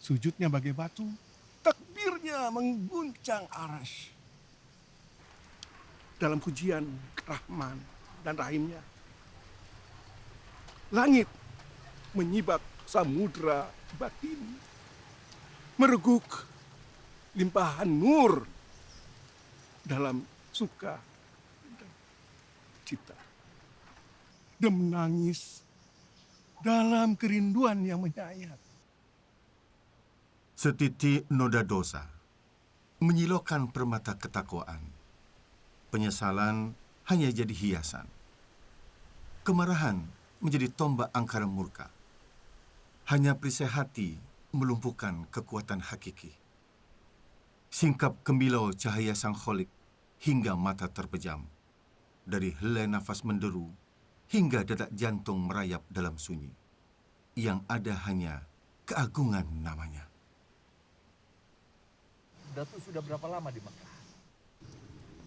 Sujudnya bagai batu, takbirnya mengguncang arash. Dalam pujian Rahman dan Rahimnya, langit menyibak samudra batin, mereguk limpahan nur dalam suka dan cita, dan menangis dalam kerinduan yang menyayat. Setitik noda dosa menyilaukan permata ketakwaan. Penyesalan hanya jadi hiasan. Kemarahan menjadi tombak angkara murka. Hanya perisai hati melumpuhkan kekuatan hakiki. Singkap kemilau cahaya sang kholik hingga mata terpejam. Dari helai nafas menderu hingga detak jantung merayap dalam sunyi. Yang ada hanya keagungan namanya. Datuk sudah berapa lama di Mekah?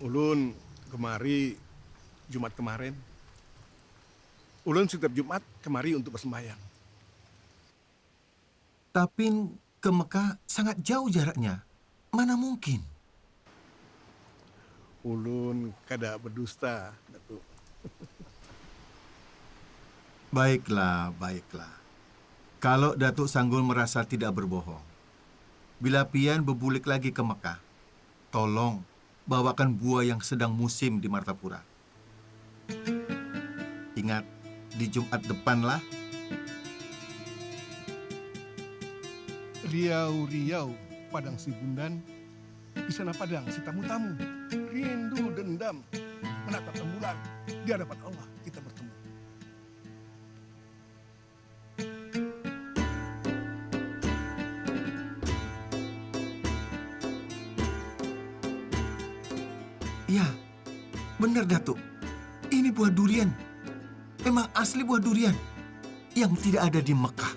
Ulun kemari Jumat kemarin. Ulun setiap Jumat kemari untuk bersembahyang. Tapi ke Mekah sangat jauh jaraknya. Mana mungkin? Ulun kada berdusta, Datuk. Baiklah, baiklah. Kalau Datuk Sanggul merasa tidak berbohong, bila pian berbulik lagi ke Mekah, tolong bawakan buah yang sedang musim di Martapura. Ingat, di Jumat depanlah. Riau-riau padang si Bundan, di sana padang si tamu-tamu. Rindu dendam menatap rembulan, di hadapan Allah kita bertemu. Ya, benar Datuk. Ini buah durian. Memang asli buah durian yang tidak ada di Mekah.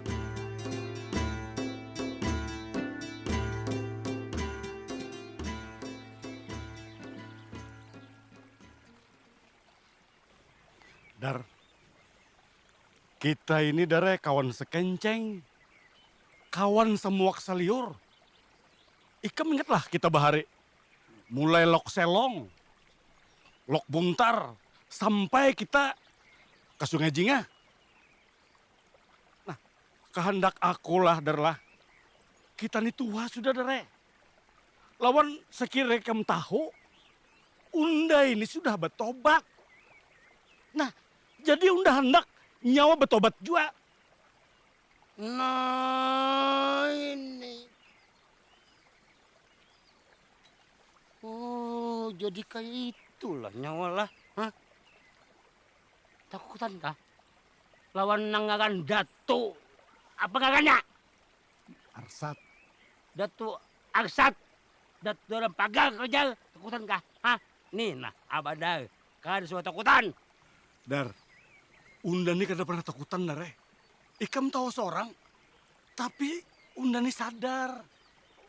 Dar, kita ini dare kawan sekenceng, kawan semuak seliur. Ikam ingatlah kita bahari, mulai lok selong, lok buntar, sampai kita ke Sungai Jingah. Nah, kehendak akulah darlah, kita ini tua sudah dare. Lawan sekira kem tahu, unda ini sudah bertobat. Nah, jadi unda hendak nyawa bertobat juga. Nah ini. Oh, jadi kayak itulah nyawa lah. Hah? Takutan kah? Lawan nangakan Datu. Apa ngaganya? Arsat. Datu Arsat. Datu dalam pagar kerja. Takutan kah? Hah? Nih nah, abadar. Kan suatu takutan. Dar, unda ini kada pernah takutan dar. Ikam tahu seorang, tapi unda ini sadar.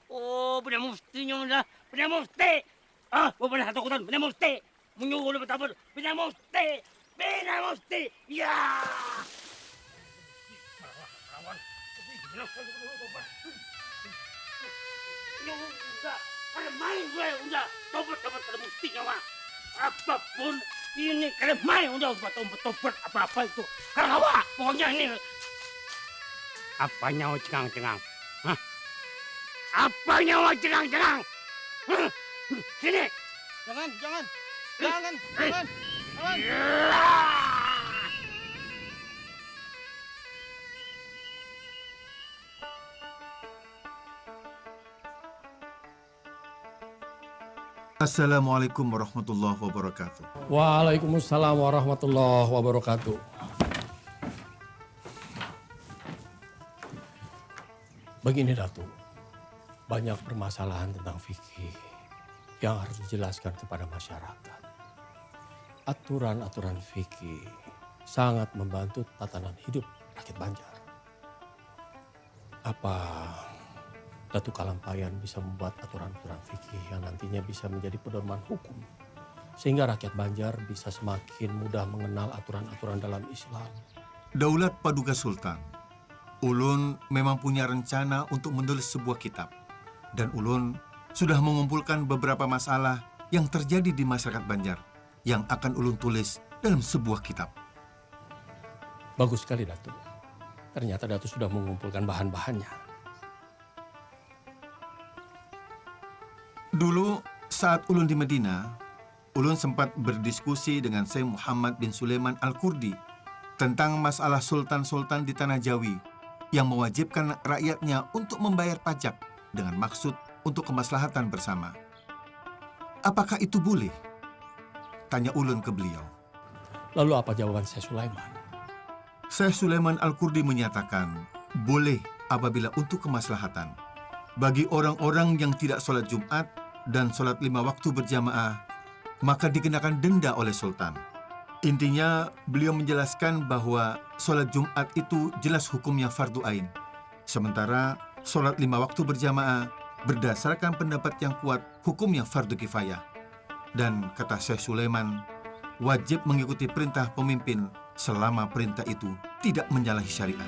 Oh, punya muftinya udah. Punya mufti. Ah, pernah takutan. Punya mufti. Menyuruh udah bertabur. Punya mufti. Punya mufti. Ya. Ada main gue udah. Tobat ada muftinya mah. Apapun ini kada main udah tobat apa-apa itu. Karawa, pokoknya ini. Apa nyawa cengang-cengang? Hah? Apa nyawa cengang-cengang? Sini. Jangan. Assalamualaikum warahmatullahi wabarakatuh. Waalaikumsalam warahmatullahi wabarakatuh. Begini Datuk, banyak permasalahan tentang fikih yang harus dijelaskan kepada masyarakat. Aturan-aturan fikih sangat membantu tatanan hidup rakyat Banjar. Apa Datuk Kalampayan bisa membuat aturan-aturan fikih yang nantinya bisa menjadi pedoman hukum, sehingga rakyat Banjar bisa semakin mudah mengenal aturan-aturan dalam Islam? Daulat Paduka Sultan, ulun memang punya rencana untuk menulis sebuah kitab. Dan ulun sudah mengumpulkan beberapa masalah yang terjadi di masyarakat Banjar yang akan ulun tulis dalam sebuah kitab. Bagus sekali, Datuk. Ternyata Datuk sudah mengumpulkan bahan-bahannya. Dulu saat ulun di Madinah, ulun sempat berdiskusi dengan Syekh Muhammad bin Sulaiman Al-Kurdi tentang masalah sultan-sultan di Tanah Jawi yang mewajibkan rakyatnya untuk membayar pajak dengan maksud untuk kemaslahatan bersama. Apakah itu boleh? Tanya ulun ke beliau. Lalu apa jawaban Syekh Sulaiman? Syekh Sulaiman Al-Kurdi menyatakan, boleh apabila untuk kemaslahatan. Bagi orang-orang yang tidak sholat Jumat dan sholat 5 waktu berjamaah, maka dikenakan denda oleh sultan. Intinya, beliau menjelaskan bahwa sholat Jumat itu jelas hukumnya fardu ain. Sementara sholat 5 waktu berjamaah berdasarkan pendapat yang kuat hukumnya fardu kifayah. Dan kata Syekh Sulaiman, wajib mengikuti perintah pemimpin selama perintah itu tidak menyalahi syariat.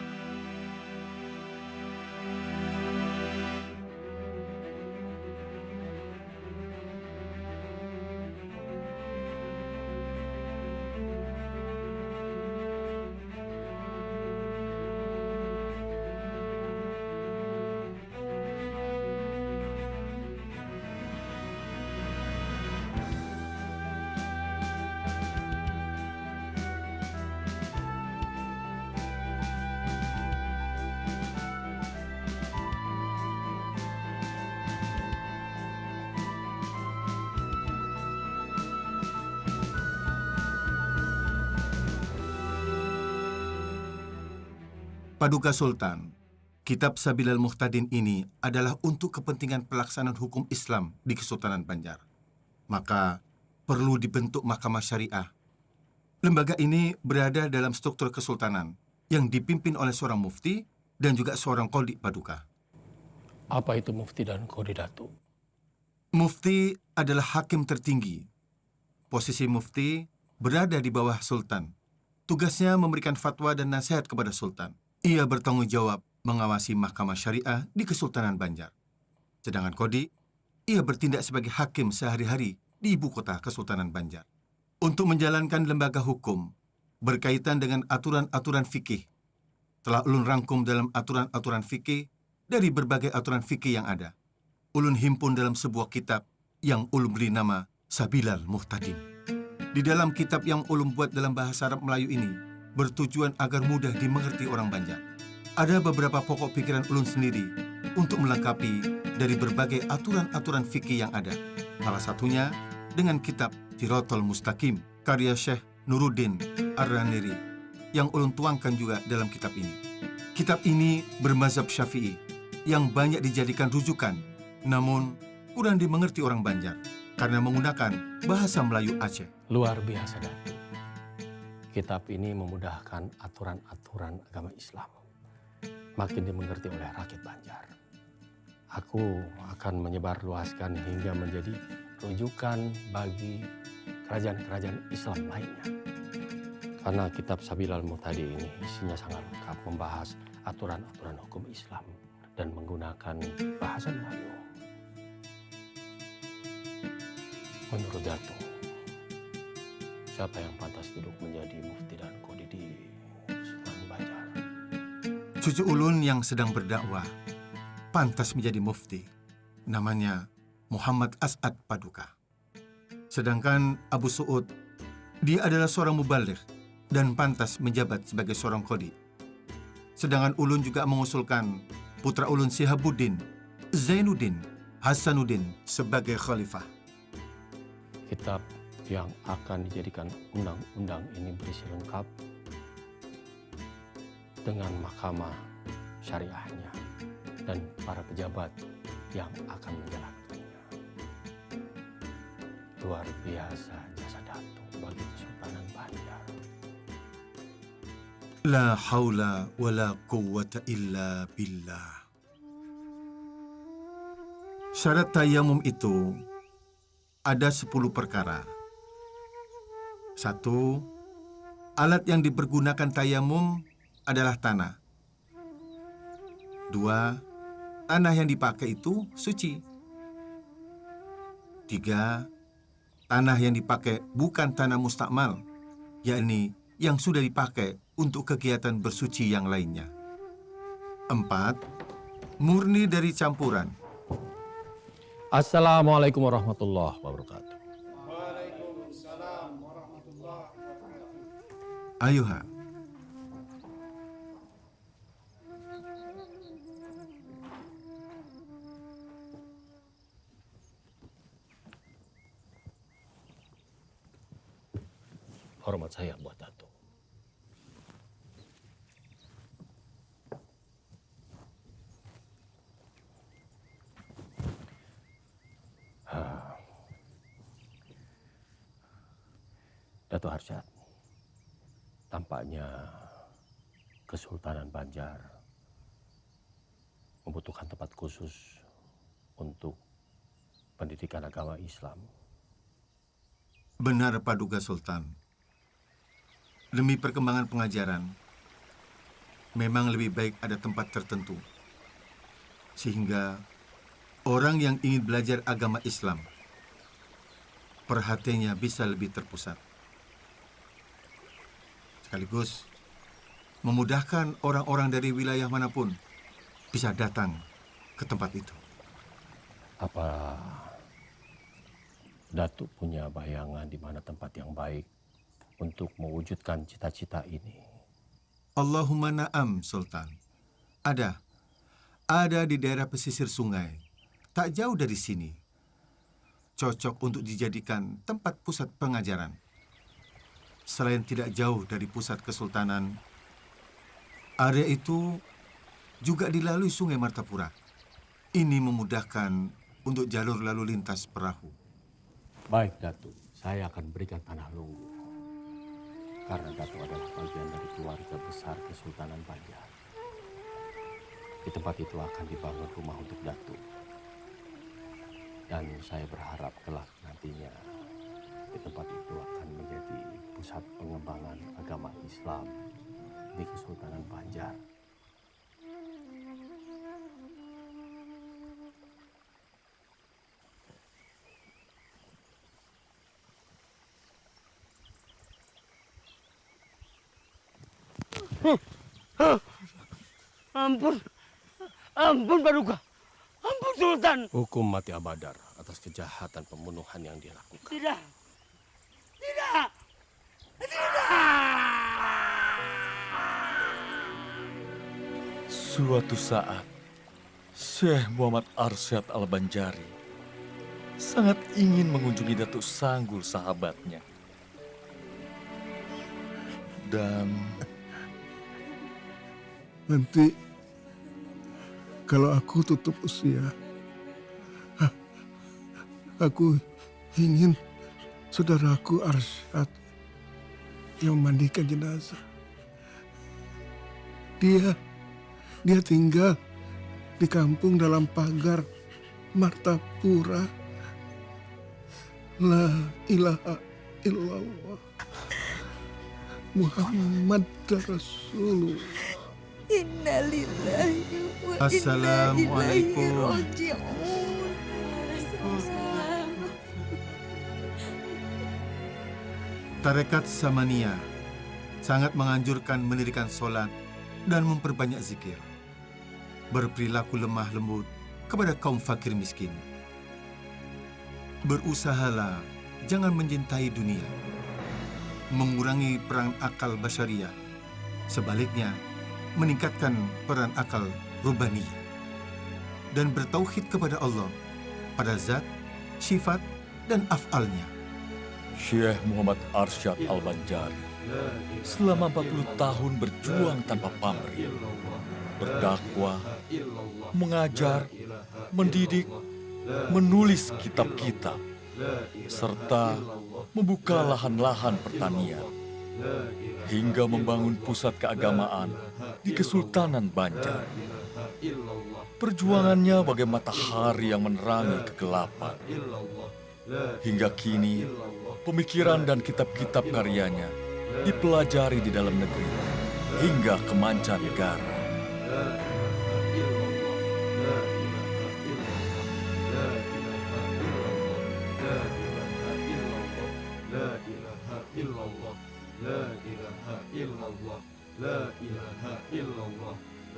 Paduka Sultan, Kitab Sabilal Muhtadin ini adalah untuk kepentingan pelaksanaan hukum Islam di Kesultanan Banjar. Maka perlu dibentuk Mahkamah Syariah. Lembaga ini berada dalam struktur kesultanan yang dipimpin oleh seorang mufti dan juga seorang qadhi paduka. Apa itu mufti dan qadhi, Datuk? Mufti adalah hakim tertinggi. Posisi mufti berada di bawah sultan. Tugasnya memberikan fatwa dan nasihat kepada sultan. Ia bertanggung jawab mengawasi Mahkamah Syariah di Kesultanan Banjar. Sedangkan qadhi, ia bertindak sebagai hakim sehari-hari di ibu kota Kesultanan Banjar. Untuk menjalankan lembaga hukum berkaitan dengan aturan-aturan fikih, telah ulun rangkum dalam aturan-aturan fikih dari berbagai aturan fikih yang ada. Ulun himpun dalam sebuah kitab yang ulun beri nama Sabilal Muhtadin. Di dalam kitab yang ulun buat dalam bahasa Arab Melayu ini, bertujuan agar mudah dimengerti orang Banjar. Ada beberapa pokok pikiran ulun sendiri untuk melengkapi dari berbagai aturan-aturan fikih yang ada. Salah satunya dengan kitab Siratal Mustaqim, karya Syekh Nuruddin Ar-Raniri, yang ulun tuangkan juga dalam kitab ini. Kitab ini bermazhab Syafi'i, yang banyak dijadikan rujukan, namun kurang dimengerti orang Banjar, karena menggunakan bahasa Melayu Aceh. Luar biasa, Datuk. Kitab ini memudahkan aturan-aturan agama Islam, makin dimengerti oleh rakyat Banjar. Aku akan menyebarluaskan hingga menjadi rujukan bagi kerajaan-kerajaan Islam lainnya. Karena kitab Sabilal Muhtadin ini isinya sangat lengkap, membahas aturan-aturan hukum Islam dan menggunakan bahasa Melayu. Menurut Datuk, siapa yang pantas duduk menjadi mufti dan qadhi di Kesultanan Banjar? Cucu ulun yang sedang berdakwah pantas menjadi mufti. Namanya Muhammad As'ad Paduka. Sedangkan Abu Su'ud, dia adalah seorang mubaligh dan pantas menjabat sebagai seorang qadhi. Sedangkan ulun juga mengusulkan putra ulun Sihabuddin, Zainuddin, Hasanuddin sebagai khalifah. Kitab yang akan dijadikan undang-undang ini berisi lengkap dengan mahkamah syariahnya dan para pejabat yang akan menjalankannya. Luar biasa jasa Datuk bagi Kesultanan Banjar. La haula wa la quwwata illa billah. Syarat tayamum itu ada 10 perkara. 1. Alat yang dipergunakan tayamum adalah tanah. 2. Tanah yang dipakai itu suci. 3. Tanah yang dipakai bukan tanah mustakmal, yakni yang sudah dipakai untuk kegiatan bersuci yang lainnya. 4. Murni dari campuran. Assalamualaikum warahmatullahi wabarakatuh. Waalaikumsalam warahmatullahi wabarakatuh. Ayuha. Hormat saya buat Datuk. Datuk Harsyad, tampaknya Kesultanan Banjar membutuhkan tempat khusus untuk pendidikan agama Islam. Benar, Paduka Sultan. Demi perkembangan pengajaran, memang lebih baik ada tempat tertentu. Sehingga orang yang ingin belajar agama Islam, perhatiannya bisa lebih terpusat. Sekaligus memudahkan orang-orang dari wilayah manapun bisa datang ke tempat itu. Apa Datuk punya bayangan di mana tempat yang baik untuk mewujudkan cita-cita ini? Allahumma na'am, Sultan. Ada di daerah pesisir sungai, tak jauh dari sini. Cocok untuk dijadikan tempat pusat pengajaran. Selain tidak jauh dari pusat kesultanan, area itu juga dilalui Sungai Martapura. Ini memudahkan untuk jalur lalu lintas perahu. Baik, Datuk. Saya akan berikan tanah Lunggu. Karena Datuk adalah bagian dari keluarga besar Kesultanan Banjar. Di tempat itu akan dibangun rumah untuk Datuk. Dan saya berharap kelak nantinya di tempat itu akan menjadi pusat pengembangan agama Islam di Kesultanan Banjar. Ampun Paduka, ampun Sultan. Hukum mati Abadar atas kejahatan pembunuhan yang dia lakukan. Tidak. Suatu saat, Syekh Muhammad Arsyad Al-Banjari sangat ingin mengunjungi Datuk Sanggul sahabatnya. Dan Nanti kalau aku tutup usia, aku ingin saudaraku Arsyad yang memandikan jenazah. Dia tinggal di kampung dalam pagar Martapura. La ilaha illallah Muhammad Rasulullah. Innalillahi wa Assalamualaikum. raji'un. Tarekat Samania sangat menganjurkan mendirikan sholat dan memperbanyak zikir. Berperilaku lemah lembut kepada kaum fakir miskin. Berusahalah jangan mencintai dunia. Mengurangi peran akal basyariah. Sebaliknya, meningkatkan peran akal rubaniyah. Dan bertauhid kepada Allah pada zat, sifat, dan af'alnya. Syekh Muhammad Arsyad Al-Banjari selama 40 tahun berjuang tanpa pamrih, berdakwah, mengajar, mendidik, menulis kitab-kitab, serta membuka lahan-lahan pertanian, hingga membangun pusat keagamaan di Kesultanan Banjar. Perjuangannya bagai matahari yang menerangi kegelapan. Hingga kini, pemikiran dan kitab-kitab karyanya dipelajari di dalam negeri hingga ke mancanegara.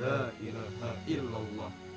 La ilaha illallah.